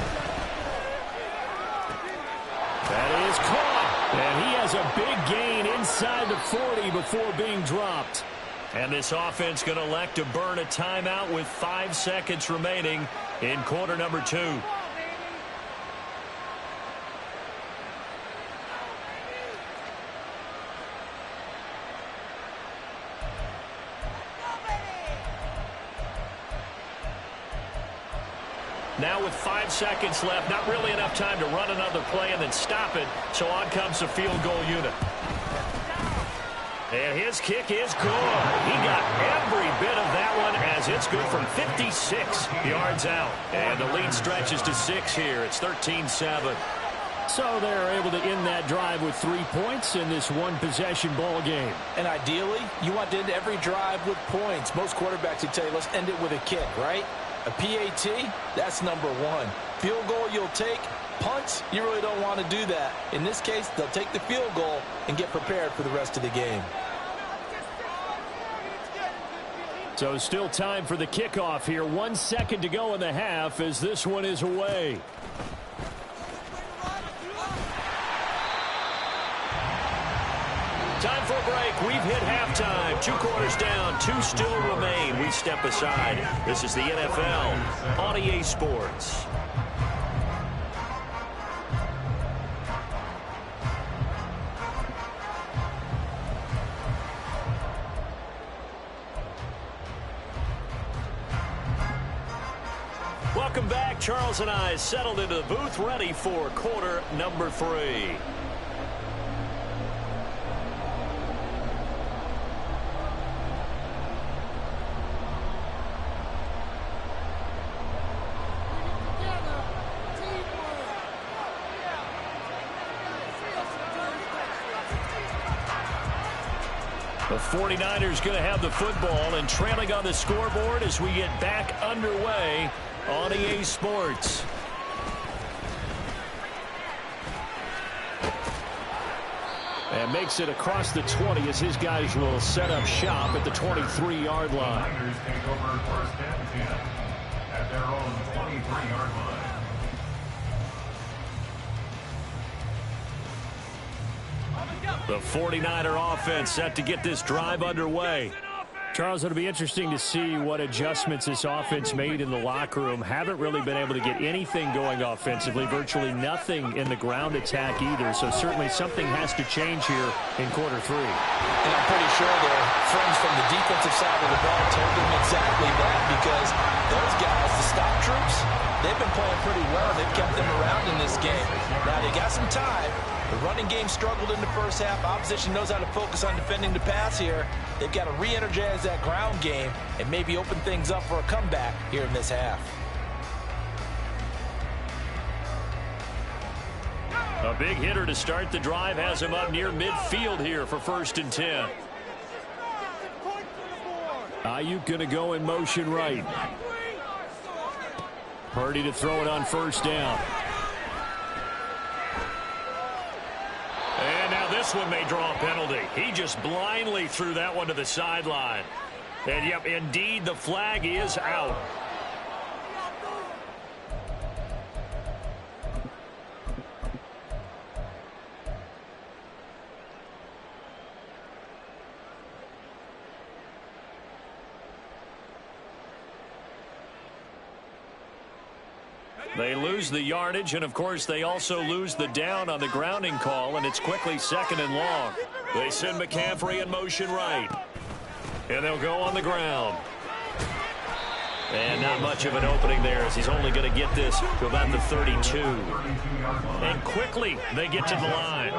That is caught. And he has a big gain inside the 40 before being dropped. And this offense going to elect to burn a timeout with 5 seconds remaining in quarter number 2. Now with 5 seconds left, not really enough time to run another play and then stop it. So on comes the field goal unit. And his kick is good. He got every bit of that one as it's good from 56 yards out. And the lead stretches to 6 here. It's 13-7. So they're able to end that drive with 3 points in this one-possession ball game. And ideally, you want to end every drive with points. Most quarterbacks would tell you, let's end it with a kick, right? A PAT, that's number 1. Field goal you'll take. Punts, you really don't want to do that. In this case, they'll take the field goal and get prepared for the rest of the game. So still time for the kickoff here. 1 second to go in the half as this one is away. Time for a break. We've hit halftime. 2 quarters down. 2 still remain. We step aside. This is the NFL on EA Sports. Welcome back. Charles and I settled into the booth, ready for quarter number 3. The 49ers going to have the football and trailing on the scoreboard as we get back underway on EA Sports. And makes it across the 20 as his guys will set up shop at the 23-yard line. Niners take over 1st and 10 at their own 23-yard line. The 49er offense set to get this drive underway. Charles, it'll be interesting to see what adjustments this offense made in the locker room. Haven't really been able to get anything going offensively, virtually nothing in the ground attack either. So certainly something has to change here in quarter three. And I'm pretty sure their friends from the defensive side of the ball told them exactly that, because those guys, the stop troops, they've been playing pretty well. They've kept them around in this game. Now they got some time. The running game struggled in the first half. Opposition knows how to focus on defending the pass here. They've got to re-energize that ground game and maybe open things up for a comeback here in this half. A big hitter to start the drive has him up near midfield here for 1st and 10. Ayuk going to go in motion right. Purdy to throw it on 1st down. And now this one may draw a penalty. He just blindly threw that one to the sideline. And, yep, indeed, the flag is out. They lose the yardage, and, of course, they also lose the down on the grounding call, and it's quickly 2nd and long. They send McCaffrey in motion right, and they'll go on the ground. And not much of an opening there, as he's only going to get this to about the 32. And quickly they get to the line.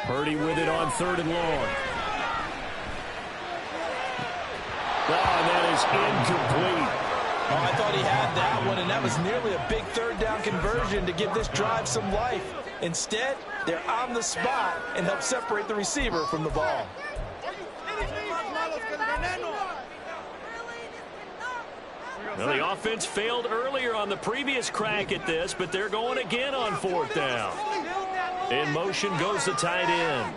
Purdy with it on 3rd and long. Oh, that is incomplete. Oh, I thought he had that one, and that was nearly a big 3rd down conversion to give this drive some life. Instead, they're on the spot and help separate the receiver from the ball. Well, the offense failed earlier on the previous crack at this, but they're going again on 4th down. In motion goes the tight end.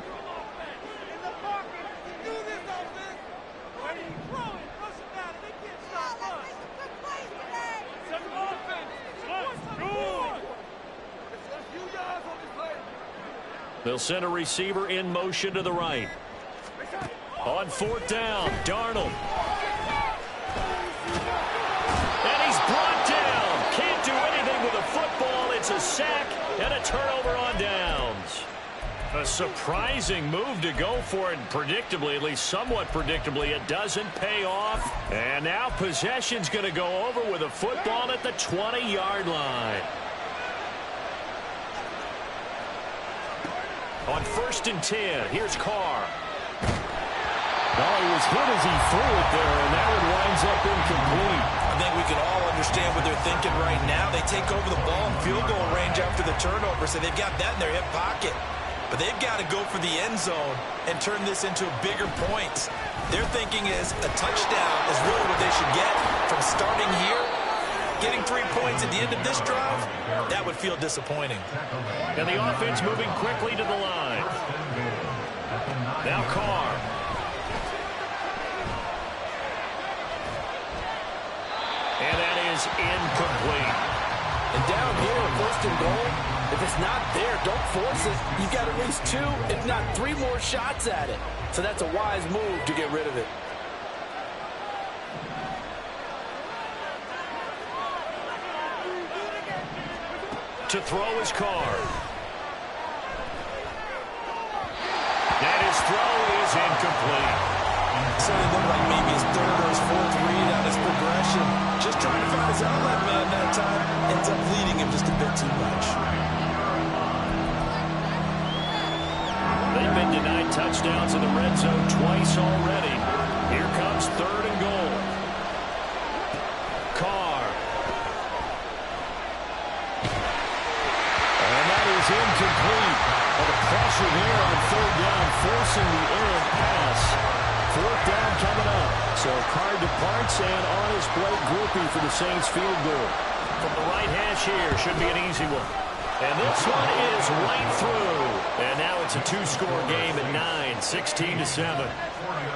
They'll send a receiver in motion to the right. On 4th down, Darnold. And he's brought down. Can't do anything with a football. It's a sack and a turnover on downs. A surprising move to go for it, predictably, at least somewhat predictably. It doesn't pay off. And now possession's going to go over with a football at the 20-yard line. On 1st and 10, here's Carr. Oh, he was hit as he threw it there, and that one winds up incomplete. I think we can all understand what they're thinking right now. They take over the ball in field goal range after the turnover, so they've got that in their hip pocket. But they've got to go for the end zone and turn this into bigger points. Their thinking is a touchdown is really what they should get from starting here. Getting 3 points at the end of this drive, that would feel disappointing. And the offense moving quickly to the line. Now Carr. And that is incomplete. And down here, 1st and goal, if it's not there, don't force it. You've got at least 2, if not 3 more shots at it. So that's a wise move to get rid of it. To throw his Carr. And his throw is incomplete. So it looked like maybe his 3rd or his 4th read on his progression. Just trying to find his outlet man that time. Ends up leading him just a bit too much. They've been denied touchdowns in the red zone twice already. Here comes 3rd and goal. Carr. And that is incomplete. Well, the pressure there on 3rd down, forcing the errant pass. 4th down coming up. So Carr departs, and on his Blake Grupe for the Saints field goal. From the right hash here, should be an easy one. And this one is right through. And now it's a two-score game at 9, 16-7.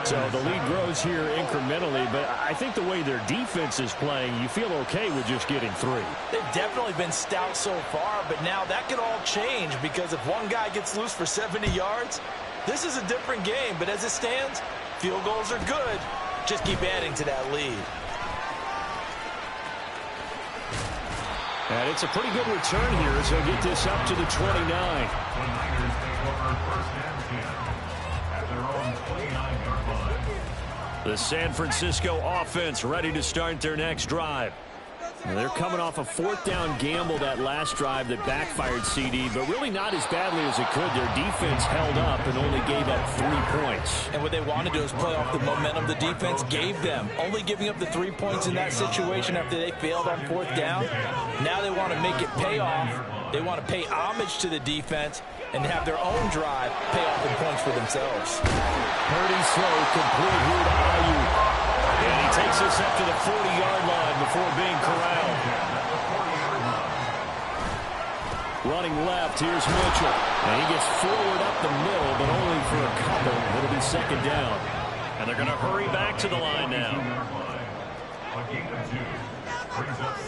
So the lead grows here incrementally, but I think the way their defense is playing, you feel okay with just getting 3. They've definitely been stout so far, but now that could all change because if one guy gets loose for 70 yards, this is a different game. But as it stands, field goals are good. Just keep adding to that lead. And it's a pretty good return here as they'll get this up to the 29. The Niners take over first and 10 at their own 29-yard line. The San Francisco offense ready to start their next drive. They're coming off a 4th down gamble that last drive that backfired, CD, but really not as badly as it could. Their defense held up and only gave up 3 points. And what they want to do is play off the momentum the defense gave them. Only giving up the 3 points in that situation after they failed on 4th down. Now they want to make it pay off. They want to pay homage to the defense and have their own drive pay off in points for themselves. Purdy slow, complete here to Ayuk. And he takes this up to the 40-yard line before being corralled. Running left, here's Mitchell. And he gets forward up the middle, but only for a couple. It'll be 2nd down. And they're going to hurry back to the line now.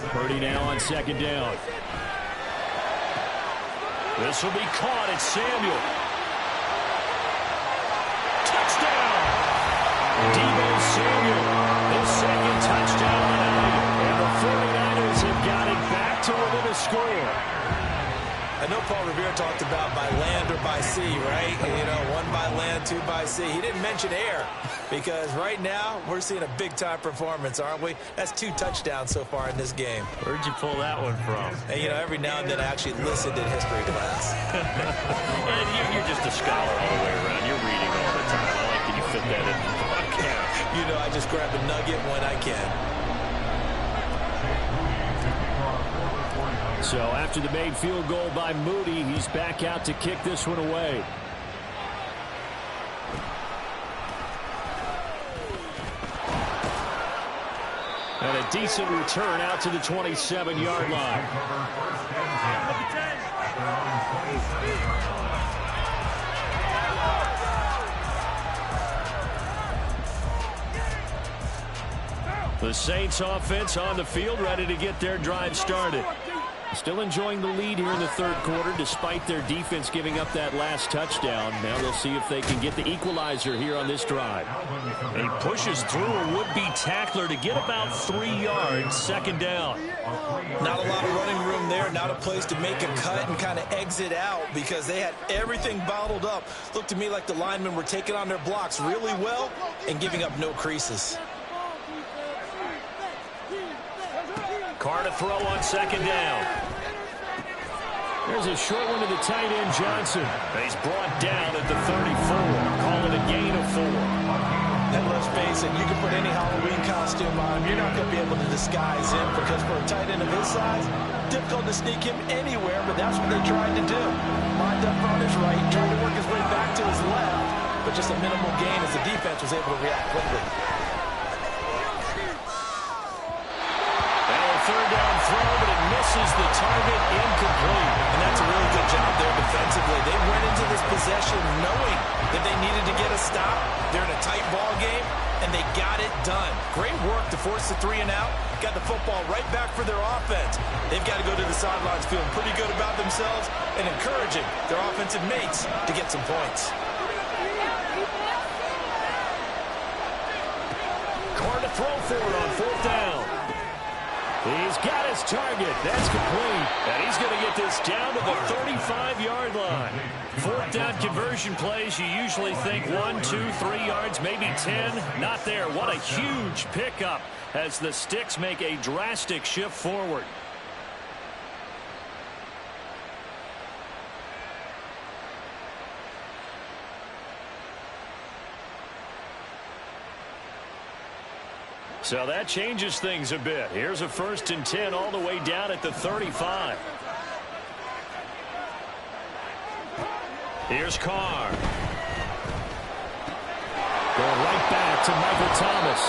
Purdy now on 2nd down. This will be caught. It's Samuel. Touchdown! Deebo Samuel, his 2nd touchdown tonight. And the 49ers have got it back to within a score. I know Paul Revere talked about by land or by sea, right? You know, 1 by land, 2 by sea. He didn't mention air because right now we're seeing a big-time performance, aren't we? That's 2 touchdowns so far in this game. Where'd you pull that one from? And, you know, every now and then I actually listened in history class. And you're just a scholar all the way around. You're reading all the time. I like that you fit that in the podcast. You know, I just grab a nugget when I can. So after the made field goal by Moody, he's back out to kick this one away. And a decent return out to the 27-yard line. The Saints offense on the field, ready to get their drive started. Still enjoying the lead here in the 3rd quarter, despite their defense giving up that last touchdown. Now they'll see if they can get the equalizer here on this drive. And he pushes through a would-be tackler to get about 3 yards, 2nd down. Not a lot of running room there, not a place to make a cut and kind of exit out because they had everything bottled up. Looked to me like the linemen were taking on their blocks really well and giving up no creases. Carr to throw on 2nd down. There's a short one to the tight end, Johnson. He's brought down at the 34. Call it a gain of 4. And let's face it, you can put any Halloween costume on him. You're not going to be able to disguise him because for a tight end of his size, difficult to sneak him anywhere, but that's what they tried to do. Lined up on his right, tried to work his way back to his left, but just a minimal gain as the defense was able to react quickly. 3rd down throw, but it misses the target, incomplete. And that's a really good job there defensively. They went into this possession knowing that they needed to get a stop. They're in a tight ball game, and they got it done. Great work to force the 3 and out. Got the football right back for their offense. They've got to go to the sidelines feeling pretty good about themselves and encouraging their offensive mates to get some points. Carr to throw for it on 4th down. He's got his target. That's complete. And he's going to get this down to the 35-yard line. 4th down conversion plays, you usually think 1, 2, 3 yards, maybe 10. Not there. What a huge pickup as the Sticks make a drastic shift forward. So that changes things a bit. Here's a 1st and 10 all the way down at the 35. Here's Carr. Going right back to Michael Thomas.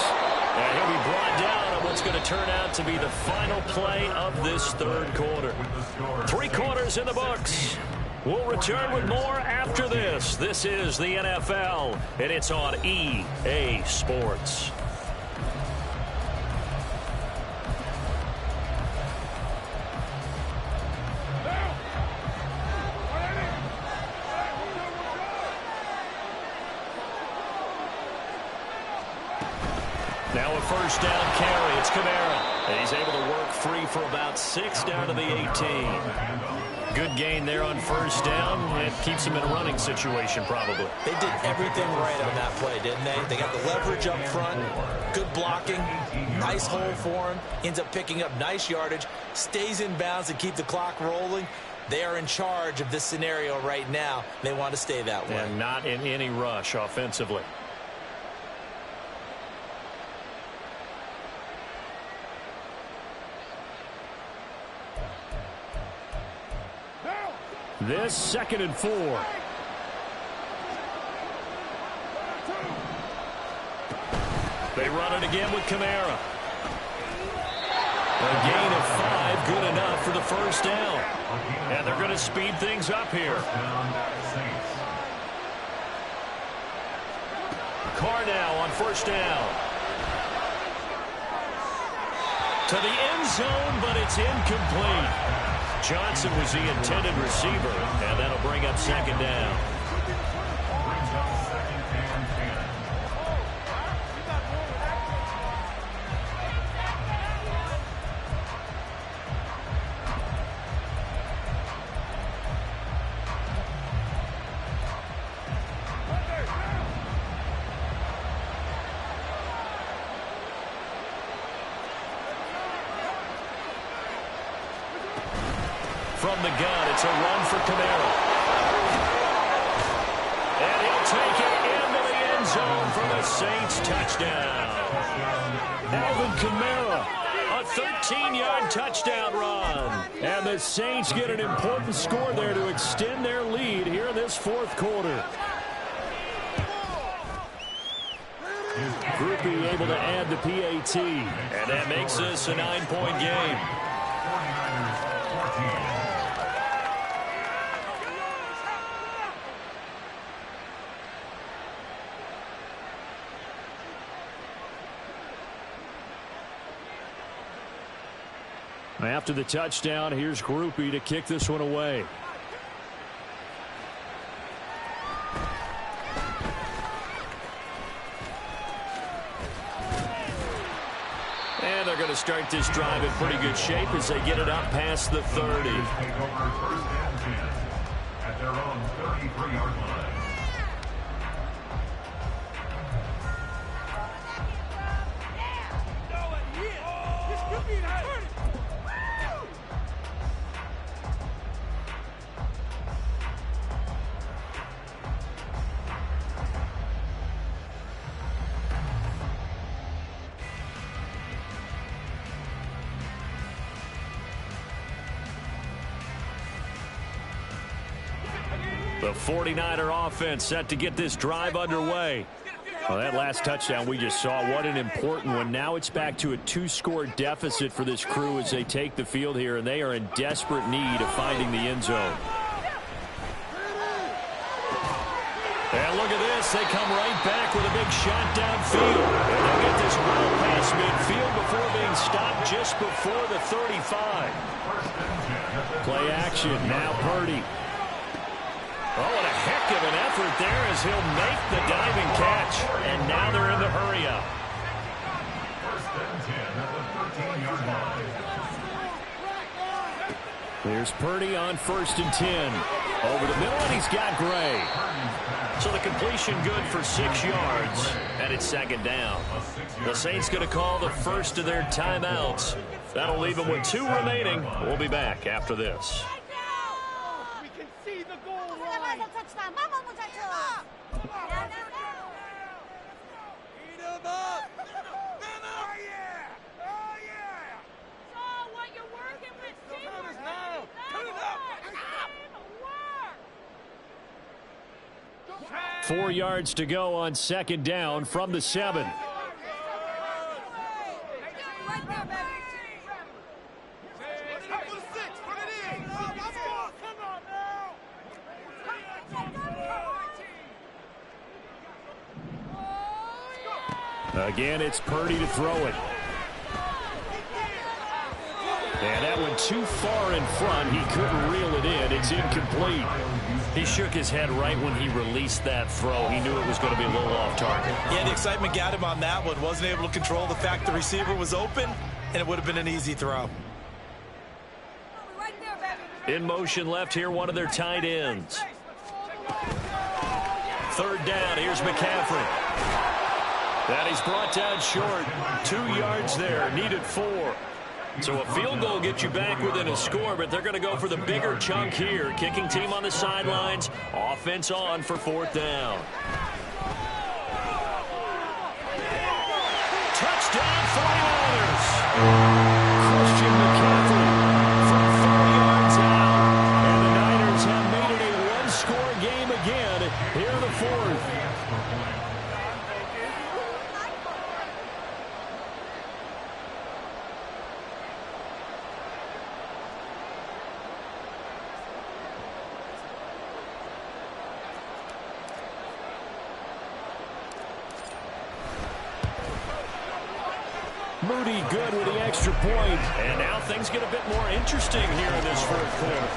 And he'll be brought down on what's going to turn out to be the final play of this third quarter. 3 quarters in the books. We'll return with more after this. This is the NFL, and it's on EA Sports. Now a first down carry. It's Kamara. And he's able to work free for about 6 down to the 18. Good gain there on first down. It keeps him in a running situation probably. They did everything right on that play, didn't they? They got the leverage up front, good blocking, nice hole for him, ends up picking up nice yardage, stays in bounds to keep the clock rolling. They are in charge of this scenario right now. They want to stay that way. And not in any rush offensively. This 2nd and 4. They run it again with Kamara. A gain of 5, good enough for the first down. And they're going to speed things up here. Carr now on first down. To the end zone, but it's incomplete. Johnson was the intended receiver, and that'll bring up 2nd down. From the gun, it's a run for Kamara. And he'll take it into the end zone for the Saints touchdown. Alvin Kamara, a 13-yard touchdown run. And the Saints get an important score there to extend their lead here in this 4th quarter. Groupie able to add the PAT. And that makes this a 9-point game. After the touchdown, here's Groupie to kick this one away. And they're going to start this drive in pretty good shape as they get it up past the 30. Take over 1st and 10 at their own 33-yard line. The 49er offense set to get this drive underway. Well, that last touchdown we just saw, what an important one. Now it's back to a 2-score deficit for this crew as they take the field here, and they are in desperate need of finding the end zone. And look at this. They come right back with a big shot downfield. And they'll get this well past midfield before being stopped just before the 35. Play action. Now Purdy. Oh, what a heck of an effort there as he'll make the diving catch. And now they're in the hurry-up. 1st and 10 at the 13-yard line. There's Purdy on 1st and 10. Over the middle, and he's got Gray. So the completion good for 6 yards, and it's 2nd down. The Saints going to call the first of their timeouts. That'll leave them with 2 remaining. We'll be back after this. Four yards to go on 2nd down from the 7. Again, it's Purdy to throw it. And that went too far in front. He couldn't reel it in. It's incomplete. He shook his head right when he released that throw. He knew it was going to be a little off target. Yeah, the excitement got him on that one. Wasn't able to control the fact the receiver was open, and it would have been an easy throw. In motion left here, one of their tight ends. Third down, here's McCaffrey. That he's brought down short. 2 yards there, needed 4. So a field goal gets you back within a score, but they're going to go for the bigger chunk here. Kicking team on the sidelines. Offense on for 4th down. Touchdown, 49ers. Christian McCaffrey from 4 yards out. And the Niners have made it a one-score game again here in the 4th. Moody good with the extra point. And now things get a bit more interesting here in this 4th quarter.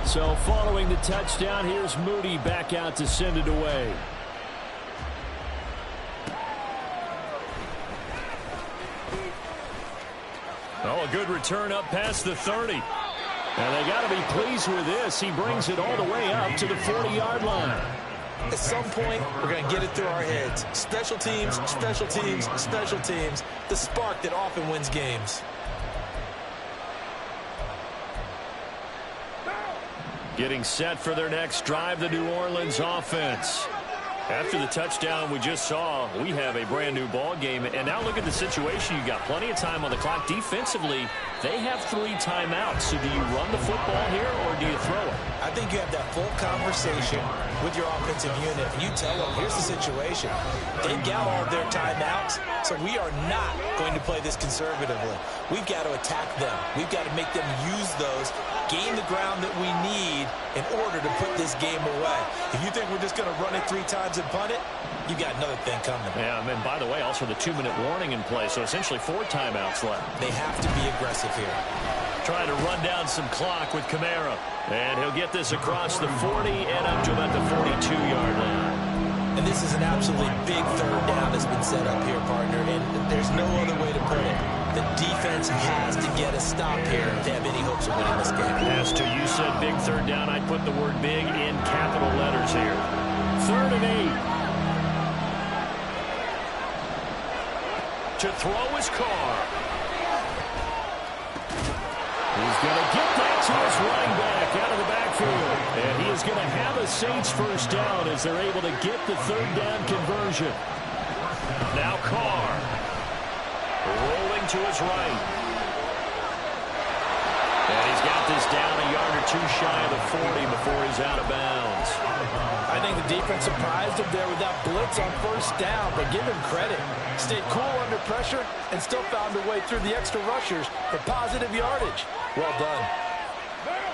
So following the touchdown, here's Moody back out to send it away. Oh, a good return up past the 30. And they got to be pleased with this. He brings it all the way up to the 40-yard line. At some point, we're going to get it through our heads. Special teams, special teams, special teams. The spark that often wins games. Getting set for their next drive, the New Orleans offense. After the touchdown we just saw, we have a brand-new ball game. And now look at the situation. You got plenty of time on the clock. Defensively, they have 3 timeouts. So do you run the football here or do you throw it? I think you have that full conversation with your offensive unit, and you tell them, here's the situation. They've got all of their timeouts, so we are not going to play this conservatively. We've got to attack them. We've got to make them use those, gain the ground that we need in order to put this game away. If you think we're just going to run it 3 times and punt it, you got another thing coming. Yeah, and by the way, also the 2-minute warning in play, so essentially 4 timeouts left. They have to be aggressive here. Trying to run down some clock with Kamara. And he'll get this across the 40 and up to about the 42-yard line. And this is an absolutely big 3rd down that's been set up here, partner, and there's no other way to put it. The defense has to get a stop here to have any hopes of winning this game. As to you said big 3rd down, I'd put the word big in capital letters here. 3rd and 8. To throw his car. He's going to get that to his running back out of the backfield. And he is going to have a Saints 1st down as they're able to get the 3rd down conversion. Now Carr. Rolling to his right. And he's got this down a yard or 2 shy of the 40 before he's out of bounds. I think the defense surprised him there with that blitz on 1st down, but give him credit. Stayed cool under pressure and still found a way through the extra rushers for positive yardage. Well done.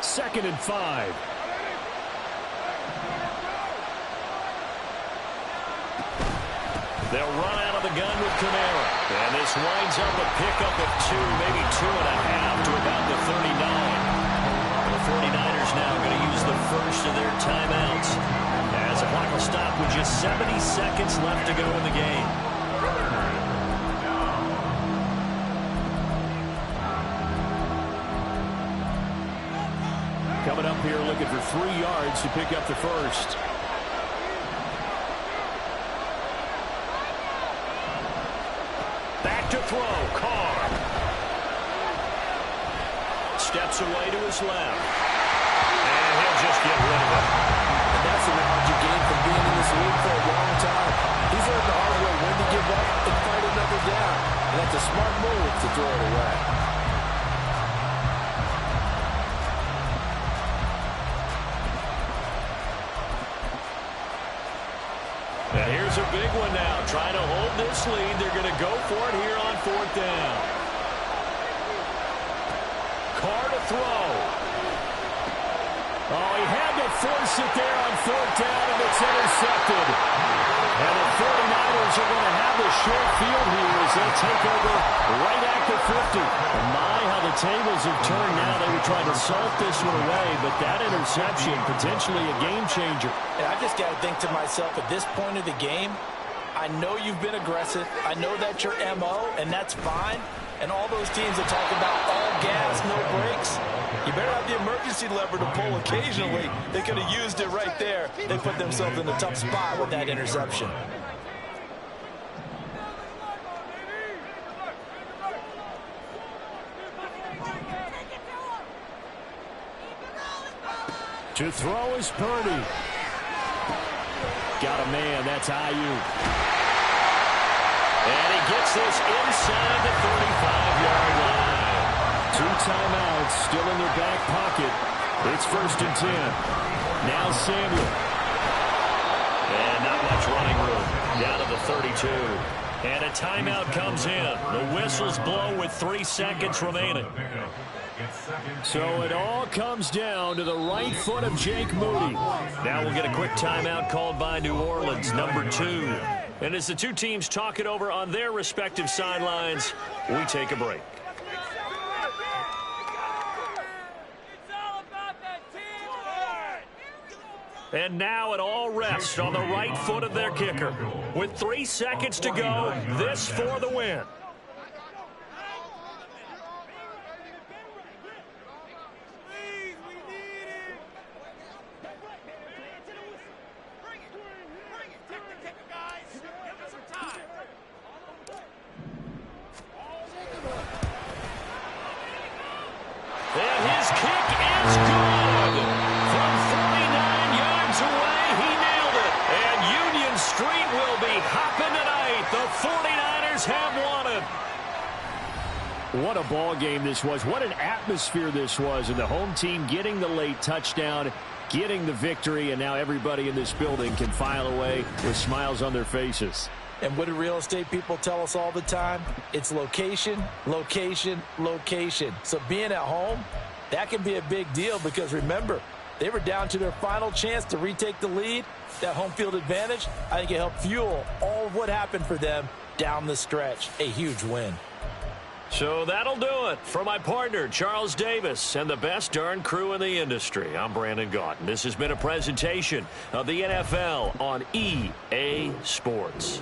2nd and 5. They'll run out of the gun with Kamara. And this winds up a pickup of 2, maybe 2.5 to about the 39. The 49ers now going to use the first of their timeouts as the clock will stop with just 70 seconds left to go in the game. Coming up here looking for 3 yards to pick up the first. Back to throw, Carr. Steps away to his left. And he'll just get rid of it. And that's the knowledge you gain from being in this league for a long time. He's learned the hard way when to give up and fight another down. And that's a smart move to throw it away. is a big one now. Trying to hold this lead. They're going to go for it here on 4th down. Carr to throw. Oh, he had to force it there on 4th down, and it's intercepted. And the 49ers are going to have a short field here as they take over right at the 50. And my, how the tables have turned now. They were trying to salt this one away, but that interception, potentially a game changer. And I just got to think to myself, at this point of the game, I know you've been aggressive. I know that's your MO, and that's fine. And all those teams that talk about all gas, no brakes, you better have the emergency lever to pull occasionally. They could have used it right there. They put themselves in a tough spot with that interception. To throw is Purdy. Got a man, that's Ayuk. And he gets this inside the 35-yard line. 2 timeouts still in their back pocket. It's 1st and 10. Now Samuel. And not much running room. Down to the 32. And a timeout comes in. The whistles blow with 3 seconds remaining. So it all comes down to the right foot of Jake Moody. Now we'll get a quick timeout called by New Orleans, number 2. And as the two teams talk it over on their respective sidelines, we take a break. And now it all rests on the right foot of their kicker. With 3 seconds to go, this for the win. And his kick is good. From 49 yards away, he nailed it. And Union Street will be hopping tonight. The 49ers have won it. What a ball game this was. What an atmosphere this was. And the home team getting the late touchdown, getting the victory, and now everybody in this building can file away with smiles on their faces. And what do real estate people tell us all the time? It's location, location, location. So being at home, that can be a big deal because remember, they were down to their final chance to retake the lead. That home field advantage, I think it helped fuel all of what happened for them down the stretch. A huge win. So that'll do it for my partner, Charles Davis, and the best darn crew in the industry. I'm Brandon Gaudin. This has been a presentation of the NFL on EA Sports.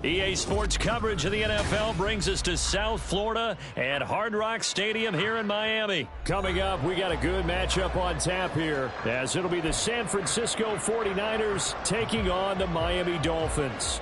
EA Sports coverage of the NFL brings us to South Florida at Hard Rock Stadium here in Miami. Coming up, we got a good matchup on tap here, as it'll be the San Francisco 49ers taking on the Miami Dolphins.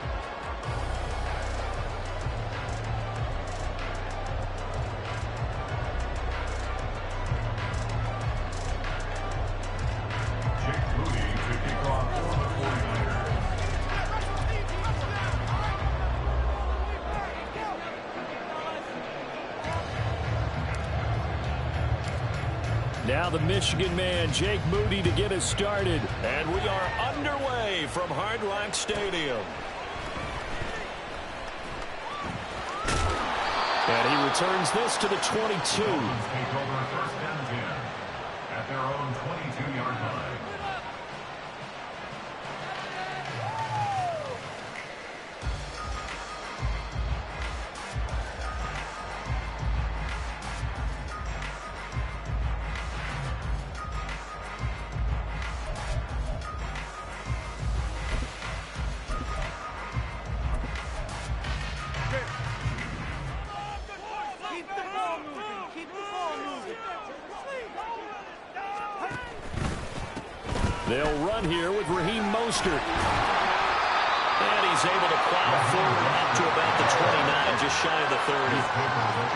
Now the Michigan man, Jake Moody, to get us started. And we are underway from Hard Rock Stadium. And he returns this to the 22. Take over first and 10 at their own 22-yard line. They'll run here with Raheem Mostert. And he's able to plow forward up to about the 29, just shy of the 30.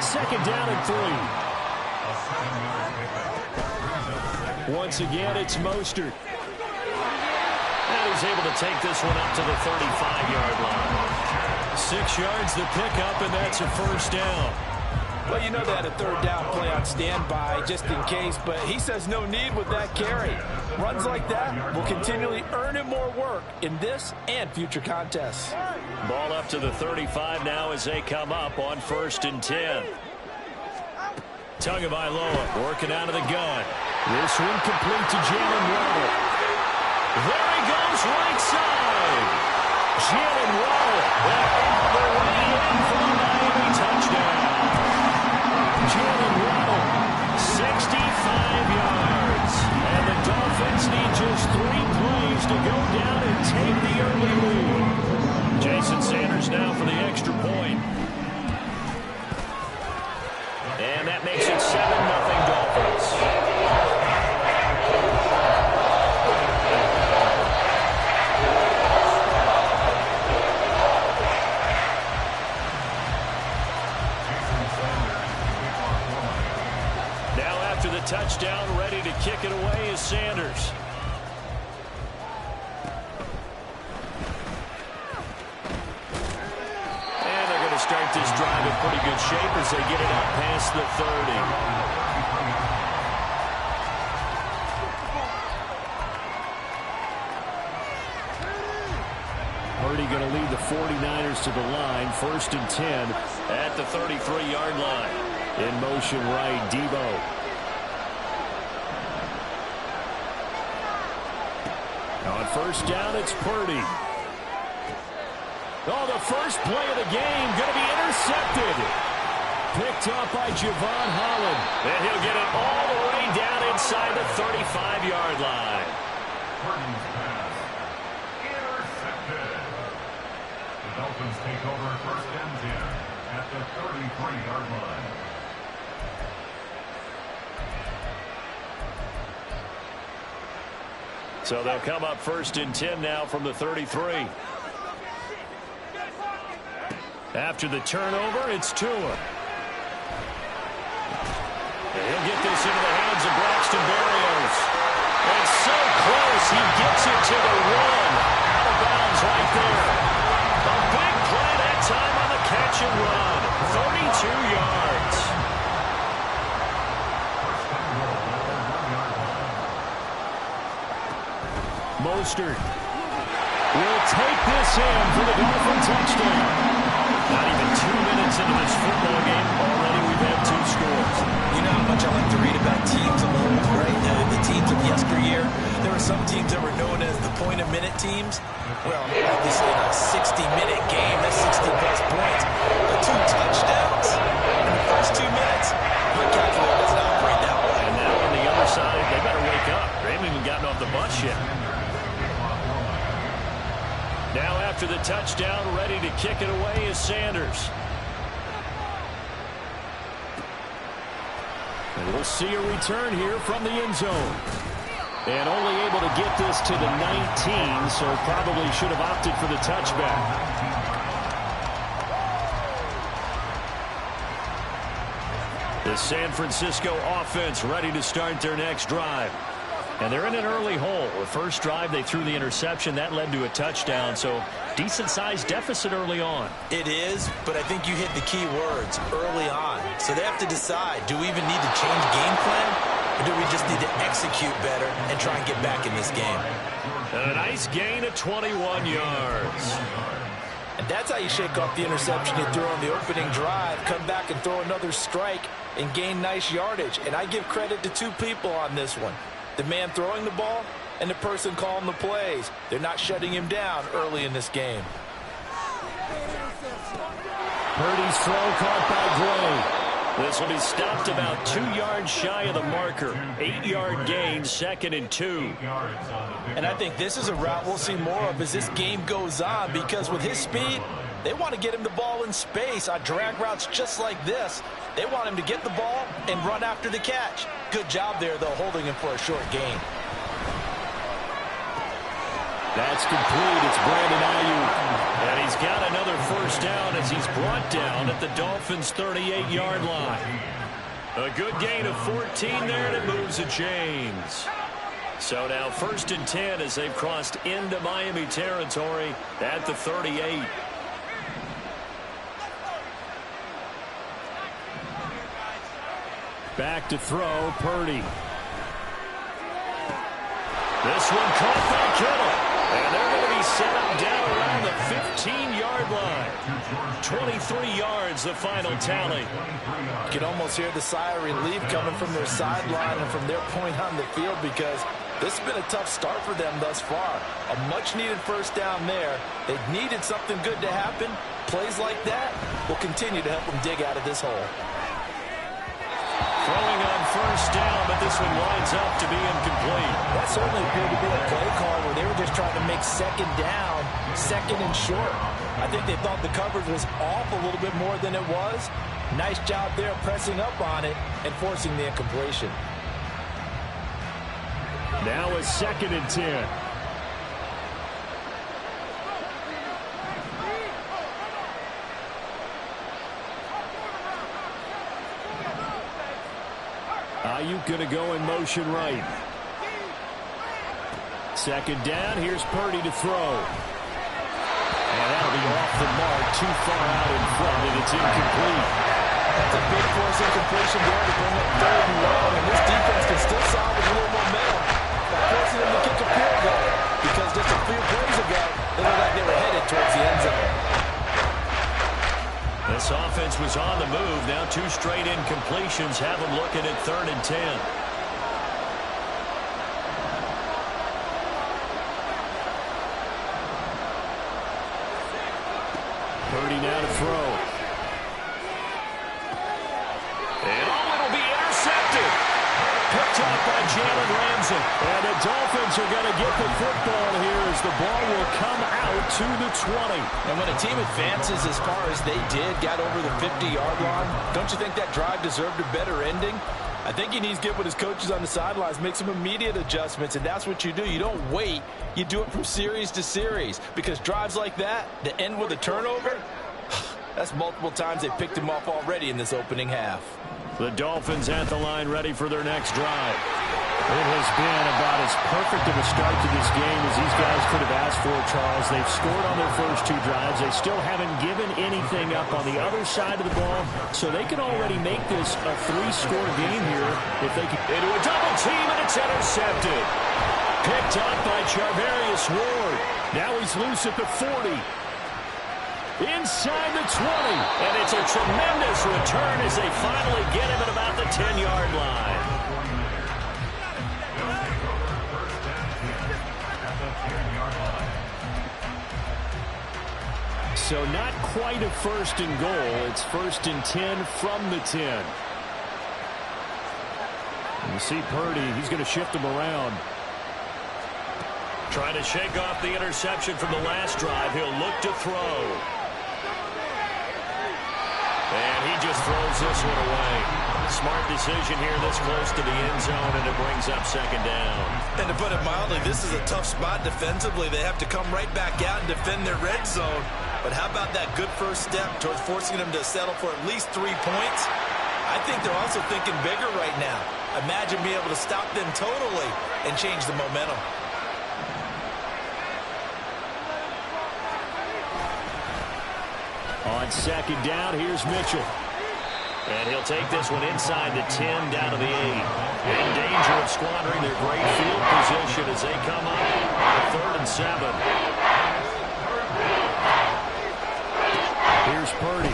Second down and 3. Once again, it's Mostert. And he's able to take this one up to the 35-yard line. 6 yards the pickup, and that's a first down. Well, you know they had a third down play on standby just in case, but he says no need with that carry. Runs like that will continually earn him more work in this and future contests. Ball up to the 35 now as they come up on 1st and 10. Tagovailoa working out of the gun. This one complete to Jalen Waddle. There he goes right side. Jalen Waddle all the way in for the Miami touchdown. Jalen Waddle, 65 yards. And the Dolphins need just 3 plays to go down and take the early lead. Jason Sanders now for the extra point. And that makes it 7-0 Dolphins. Touchdown, ready to kick it away is Sanders. And they're going to start this drive in pretty good shape as they get it out past the 30. Purdy going to lead the 49ers to the line. 1st and 10 at the 33-yard line. In motion right, Debo. On 1st down, it's Purdy. Oh, the first play of the game going to be intercepted. Picked up by Javon Holland. And he'll get it all the way down inside the 35-yard line. Purdy's pass intercepted. The Dolphins take over 1st and 10 at the 33-yard line. So they'll come up 1st and 10 now from the 33. After the turnover, it's Tua. And he'll get this into the hands of Braxton Berrios. And so close, he gets it to the 1. Out of bounds right there. A big play that time on the catch and run. 32 yards. Mostert will take this in for the Dolphin touchdown. Not even 2 minutes into this football game, already we've had 2 scores. You know how much I like to read about teams of old, right? The teams of yesteryear. There were some teams that were known as the point-a-minute teams. Well, obviously in a 60-minute game, that's 60-plus points. But 2 touchdowns in the first 2 minutes, my calculator doesn't operate that way. And now on the other side, they better wake up. They haven't even gotten off the bus yet. Now after the touchdown, ready to kick it away is Sanders. And we'll see a return here from the end zone. And only able to get this to the 19, so probably should have opted for the touchback. The San Francisco offense ready to start their next drive. And they're in an early hole. The first drive, they threw the interception. That led to a touchdown, so decent-sized deficit early on. It is, but I think you hit the key words, early on. So they have to decide, do we even need to change game plan? or do we just need to execute better and try and get back in this game? A nice gain of 21 yards. And that's how you shake off the interception you threw on the opening drive, come back and throw another strike and gain nice yardage. And I give credit to two people on this one. The man throwing the ball and the person calling the plays. They're not shutting him down early in this game. Purdy's throw caught by Gray. This will be stopped about 2 yards shy of the marker. 8-yard gain, 2nd and 2. And I think this is a route we'll see more of as this game goes on, because with his speed, they want to get him the ball in space on drag routes just like this. They want him to get the ball and run after the catch. Good job there, though, holding him for a short gain. That's complete. It's Brandon Ayuk. And he's got another first down as he's brought down at the Dolphins' 38-yard line. A good gain of 14 there, and it moves the chains. So now 1st and 10 as they've crossed into Miami territory at the 38. Back to throw, Purdy. This one caught by Kittle. And they're going to be set up down around the 15-yard line. 23 yards, the final tally. You can almost hear the sigh of relief coming from their sideline and from their point on the field, because this has been a tough start for them thus far. A much-needed first down there. They needed something good to happen. Plays like that will continue to help them dig out of this hole. Throwing on first down, but this one winds up to be incomplete. That certainly appeared to be a play call where they were just trying to make second down, second and short. I think they thought the coverage was off a little bit more than it was. Nice job there pressing up on it and forcing the incompletion. Now a 2nd and 10. Ayuk going to go in motion right. 2nd down. Here's Purdy to throw. And that'll be off the mark, too far out in front, and it's incomplete. That's a big force incompletion there to bring up 3rd and long, and this defense can still salvage a little momentum by forcing them to kick a field goal, because just a few plays ago, they looked like they were headed towards the end zone. This offense was on the move. Now 2 straight incompletions have them looking at 3rd and 10. Purdy now to throw. And it'll be intercepted. Picked up by Jalen Ramsey. And the Dolphins are going to get the football here as the ball will come out to the 20. And when a team advances as far as they did, got over the 50-yard line, don't you think that drive deserved a better ending? I think he needs to get with his coaches on the sidelines, make some immediate adjustments, and that's what you do. You don't wait. You do it from series to series, because drives like that end with a turnover, that's multiple times they picked him off already in this opening half. The Dolphins at the line, ready for their next drive. It has been about as perfect of a start to this game as these guys could have asked for, Charles. They've scored on their first 2 drives. They still haven't given anything up on the other side of the ball, so they can already make this a 3-score game here if they can. Into a double team, and it's intercepted. Picked up by Charvarius Ward. Now he's loose at the 40. Inside the 20. And it's a tremendous return as they finally get him at about the 10-yard line. So not quite a 1st and goal. It's 1st and 10 from the 10. And you see Purdy, he's going to shift him around. Trying to shake off the interception from the last drive. He'll look to throw. And he just throws this one away. Smart decision here this close to the end zone, and it brings up 2nd down. And to put it mildly, this is a tough spot defensively. They have to come right back out and defend their red zone. But how about that good first step towards forcing them to settle for at least 3 points? I think they're also thinking bigger right now. Imagine being able to stop them totally and change the momentum. On 2nd down, here's Mitchell. And he'll take this one inside the 10, down to the 8. In danger of squandering their great field position as they come up with 3rd and 7. Here's Purdy.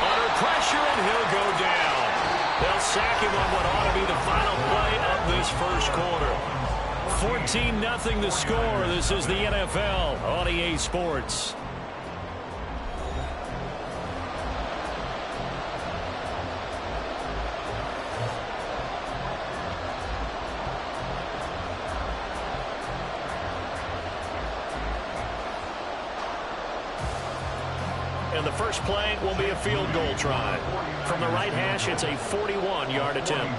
Under pressure, and he'll go down. They'll sack him on what ought to be the final play of this first quarter. 14-0 the score. This is the NFL on EA Sports. And the first play will be a field goal try. From the right hash, it's a 41-yard attempt.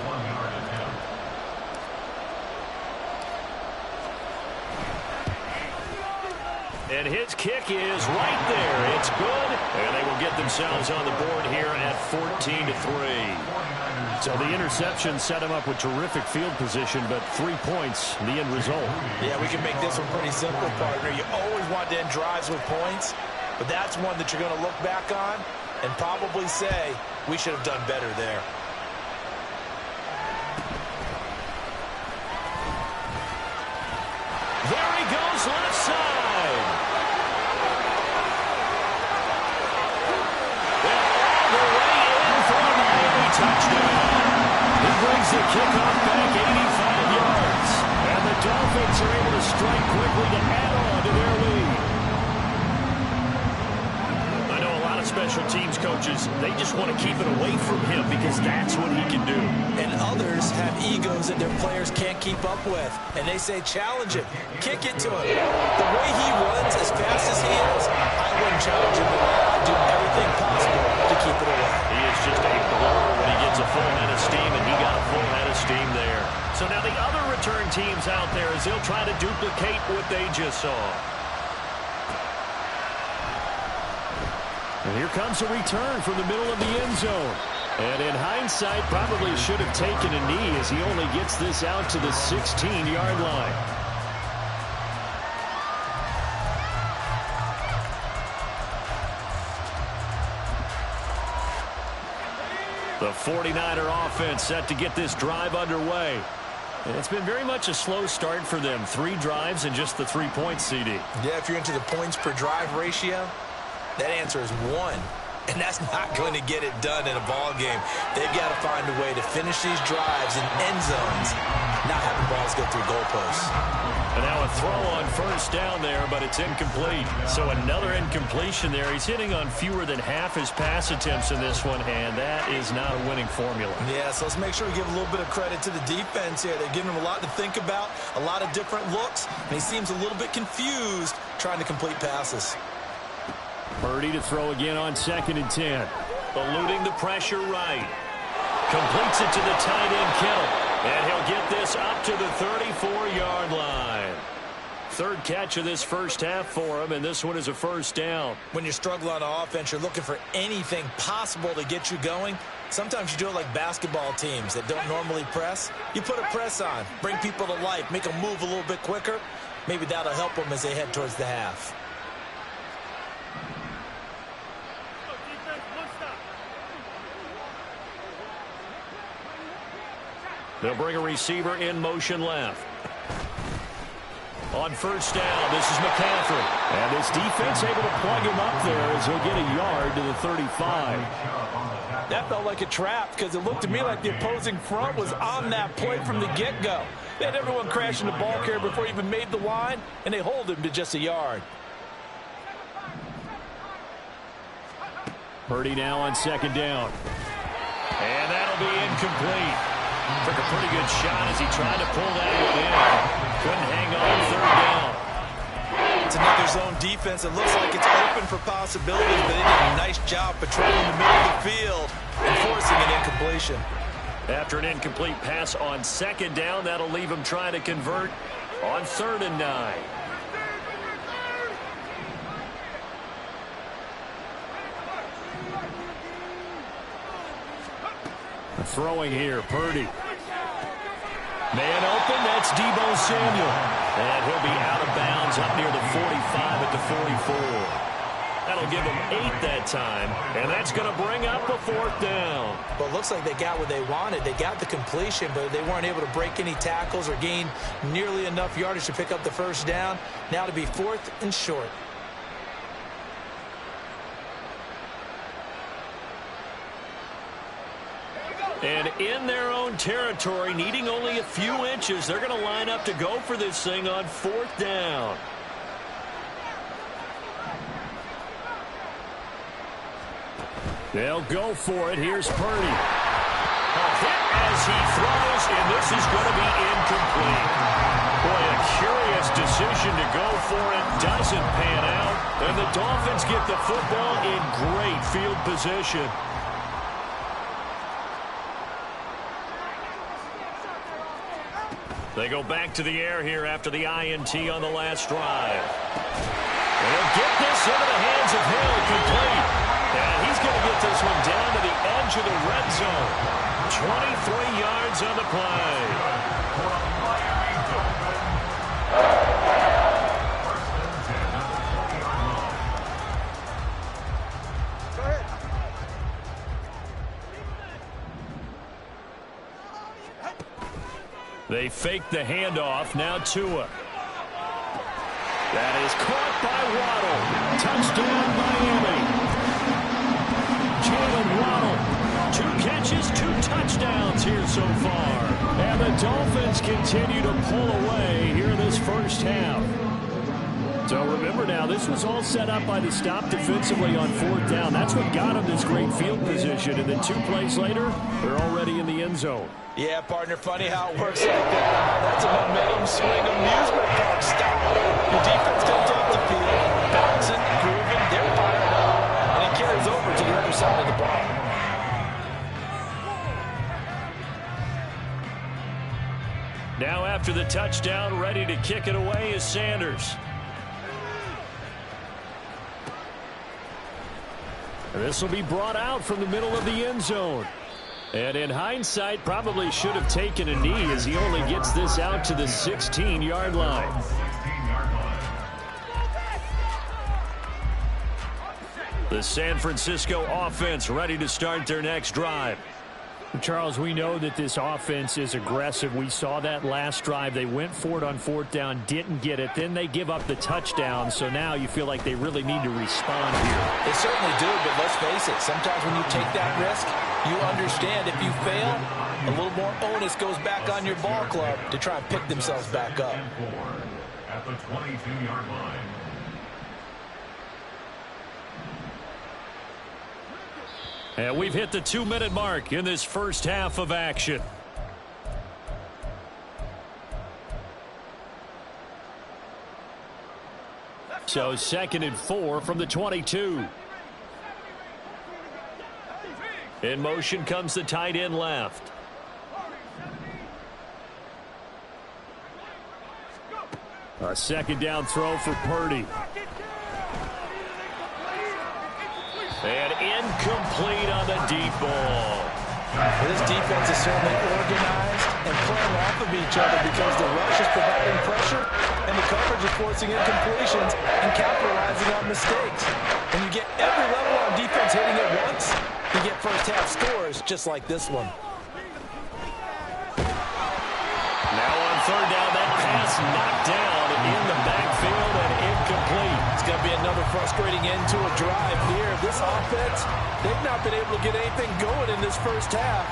And his kick is right there. It's good. And they will get themselves on the board here at 14-3. So the interception set him up with terrific field position, but 3 points, the end result. Yeah, we can make this one pretty simple, partner. You always want to end drives with points. But that's one that you're going to look back on and probably say, we should have done better there. There he goes, left side. And all the way in for a Miami touchdown. He brings the kickoff back 85 yards. And the Dolphins are able to strike quickly to add on to their lead. Special teams coaches, they just want to keep it away from him because that's what he can do. And others have egos that their players can't keep up with. And they say, challenge him. Kick it to him. The way he runs as fast as he is, I wouldn't challenge him at all. I'd do everything possible to keep it away. He is just a blower when he gets a full head of steam, and he got a full head of steam there. So now the other return teams out there, as they'll try to duplicate what they just saw. And here comes a return from the middle of the end zone. And in hindsight, probably should have taken a knee as he only gets this out to the 16-yard line. The 49er offense set to get this drive underway. And it's been very much a slow start for them. 3 drives and just the 3 points, CD. Yeah, if you're into the points per drive ratio, that answer is 1, and that's not going to get it done in a ball game. They've got to find a way to finish these drives in end zones, not having balls go through goalposts. And now a throw on first down there, but it's incomplete. So another incompletion there. He's hitting on fewer than half his pass attempts in this one, and that is not a winning formula. Yeah, so let's make sure we give a little bit of credit to the defense here. They're giving him a lot to think about, a lot of different looks, and he seems a little bit confused trying to complete passes. Purdy to throw again on 2nd and 10. Eluding the pressure right. Completes it to the tight end, Kittle. And he'll get this up to the 34-yard line. 3rd catch of this first half for him, and this one is a first down. When you're struggling on offense, you're looking for anything possible to get you going. Sometimes you do it like basketball teams that don't normally press. You put a press on, bring people to life, make them move a little bit quicker. Maybe that'll help them as they head towards the half. They'll bring a receiver in motion left. On first down, this is McCaffrey. And this defense able to plug him up there as he'll get a yard to the 35. That felt like a trap because it looked to me like the opposing front was on that play from the get-go. They had everyone crashing the ball carrier before he even made the line, and they hold him to just a yard. Purdy now on 2nd down. And that'll be incomplete. Took a pretty good shot as he tried to pull that one in. Couldn't hang on 3rd down. It's another zone defense. It looks like it's open for possibilities, but they did a nice job patrolling the middle of the field and forcing an incompletion. After an incomplete pass on 2nd down, that'll leave him trying to convert on 3rd and 9. Throwing here, Purdy. Man open, that's Deebo Samuel. And he'll be out of bounds up near the 45 at the 44. That'll give them 8 that time, and that's going to bring up a 4th down. Well, it looks like they got what they wanted. They got the completion, but they weren't able to break any tackles or gain nearly enough yardage to pick up the 1st down. Now to be 4th and short. And in their own territory, needing only a few inches, they're going to line up to go for this thing on 4th down. They'll go for it. Here's Purdy. A hit as he throws, and this is going to be incomplete. Boy, a curious decision to go for it. Doesn't pan out. And the Dolphins get the football in great field position. They go back to the air here after the INT on the last drive. They'll get this into the hands of Hill, complete. And he's going to get this one down to the edge of the red zone. 23 yards on the play. They fake the handoff. Now Tua. That is caught by Waddle. Touchdown, Miami. Jalen Waddle. 2 catches, 2 touchdowns here so far. And the Dolphins continue to pull away here in this first half. So remember now, this was all set up by the stop defensively on 4th down. That's what got them this great field position. And then 2 plays later, they're already in the end zone. Yeah, partner, funny how it works like that. That's a momentum swing amusement park style. The defense comes off the field, bouncing, grooving, they're fired up, and it carries over to the other side of the ball. Now after the touchdown, ready to kick it away is Sanders. This will be brought out from the middle of the end zone. And in hindsight, probably should have taken a knee as he only gets this out to the 16-yard line. The San Francisco offense ready to start their next drive. Charles, we know that this offense is aggressive. We saw that last drive. They went for it on 4th down, didn't get it. Then they give up the touchdown. So now you feel like they really need to respond here. They certainly do, but let's face it. Sometimes when you take that risk, you understand if you fail, a little more onus goes back on your ball club to try and pick themselves back up. At the 22-yard line. And we've hit the 2-minute mark in this first half of action. So 2nd and 4 from the 22. In motion comes the tight end left. A 2nd down throw for Purdy. And incomplete on the deep ball. This defense is certainly organized and playing off of each other because the rush is providing pressure and the coverage is forcing incompletions and capitalizing on mistakes. When you get every level on defense hitting it once, you get first half scores just like this one. Now on 3rd down, that pass knocked down in the backfield and incomplete. It's going to be another frustrating end to a drive here. This offense, they've not been able to get anything going in this first half.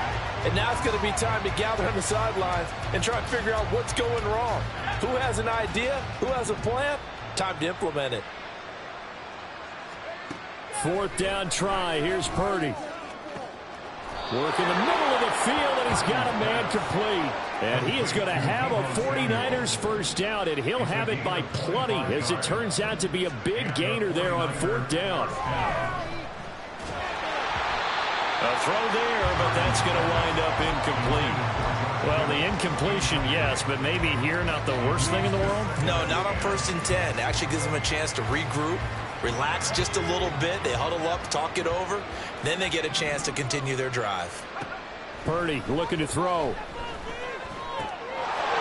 And now it's going to be time to gather on the sidelines and try to figure out what's going wrong. Who has an idea? Who has a plan? Time to implement it. 4th down try. Here's Purdy. Work in the middle of the field, and he's got a man complete. And he is going to have a 49ers first down, and he'll have it by plenty, as it turns out to be a big gainer there on 4th down. A throw there, but that's going to wind up incomplete. Well, the incompletion, yes, but maybe here not the worst thing in the world? No, not on 1st and 10. Actually gives them a chance to regroup, relax just a little bit. They huddle up, talk it over. Then they get a chance to continue their drive. Purdy looking to throw.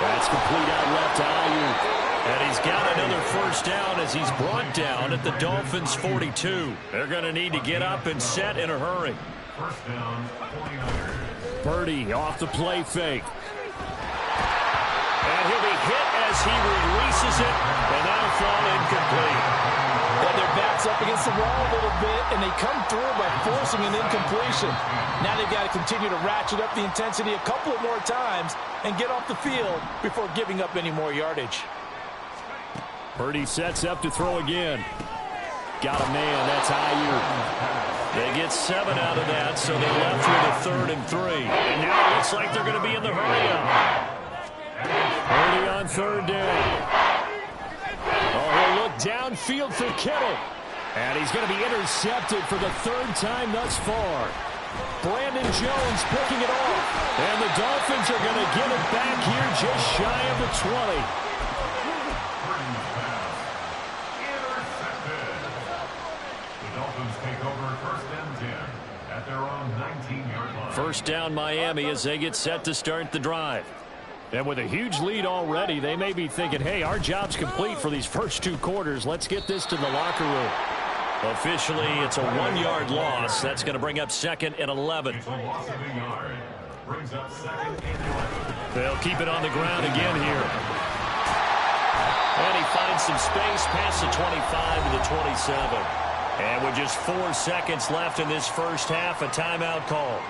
That's complete out left to Ayuk. And he's got another 1st first down as he's brought down at the Dolphins' 42. They're going to need to get up and set in a hurry. First down, 49ers. Purdy off the play fake. And he'll be hit as he releases it, and that'll fall incomplete. And their back's up against the wall a little bit, and they come through by forcing an incompletion. Now they've got to continue to ratchet up the intensity a couple of more times and get off the field before giving up any more yardage. Purdy sets up to throw again. Got a man. That's Ayuk. They get 7 out of that, so they're left with a 3rd and 3. And now it looks like they're going to be in the hurry-up. Purdy on 3rd down. Oh, he'll look downfield for Kittle. And he's going to be intercepted for the 3rd time thus far. Brandon Jones picking it off. And the Dolphins are going to get it back here just shy of the 20. First down Miami as they get set to start the drive. And with a huge lead already, they may be thinking, hey, our job's complete for these first 2 quarters. Let's get this to the locker room. Officially, it's a 1-yard loss. That's going to bring up 2nd and 11. It's a loss of a yard. Brings up 2nd and 11. They'll keep it on the ground again here. And he finds some space past the 25 to the 27. And with just 4 seconds left in this first half, a timeout call.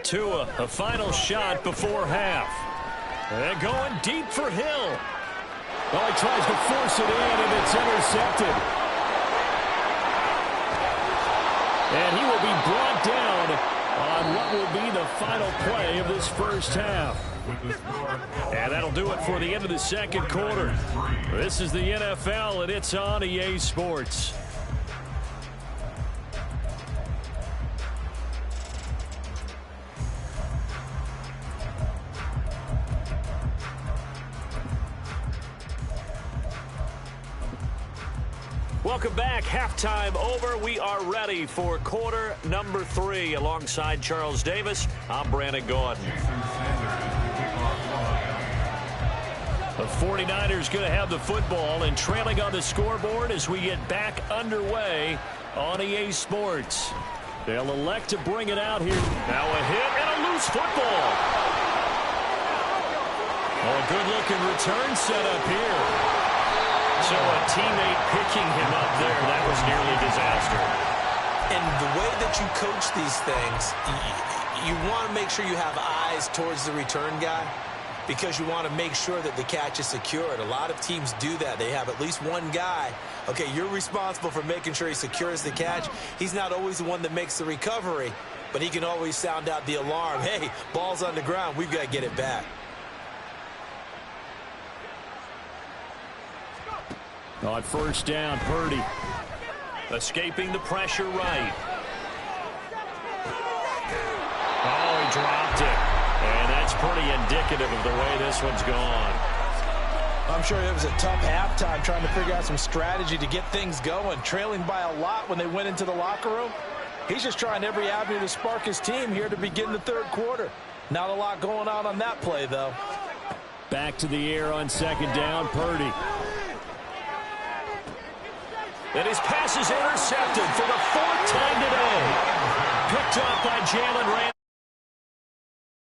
Tua, a final shot before half. And going deep for Hill. Well, he tries to force it in, and it's intercepted. And he will be brought down on what will be the final play of this first half. And that'll do it for the end of the second quarter. This is the NFL, and it's on EA Sports. Welcome back. Halftime over. We are ready for quarter number 3. Alongside Charles Davis, I'm Brandon Gaudin. The 49ers going to have the football and trailing on the scoreboard as we get back underway on EA Sports. They'll elect to bring it out here. Now a hit and a loose football. Oh, a good-looking return set up here. So a teammate picking him up there, that was nearly a disaster. And the way that you coach these things, you want to make sure you have eyes towards the return guy because you want to make sure that the catch is secured. A lot of teams do that. They have at least one guy. Okay, you're responsible for making sure he secures the catch. He's not always the one that makes the recovery, but he can always sound out the alarm. Hey, ball's on the ground. We've got to get it back. On first down, Purdy escaping the pressure right. Oh, he dropped it. And that's pretty indicative of the way this one's gone. I'm sure it was a tough halftime trying to figure out some strategy to get things going, trailing by a lot when they went into the locker room. He's just trying every avenue to spark his team here to begin the third quarter. Not a lot going on that play, though. Back to the air on second down, Purdy. And his pass is intercepted for the 4th time today. Picked up by Jalen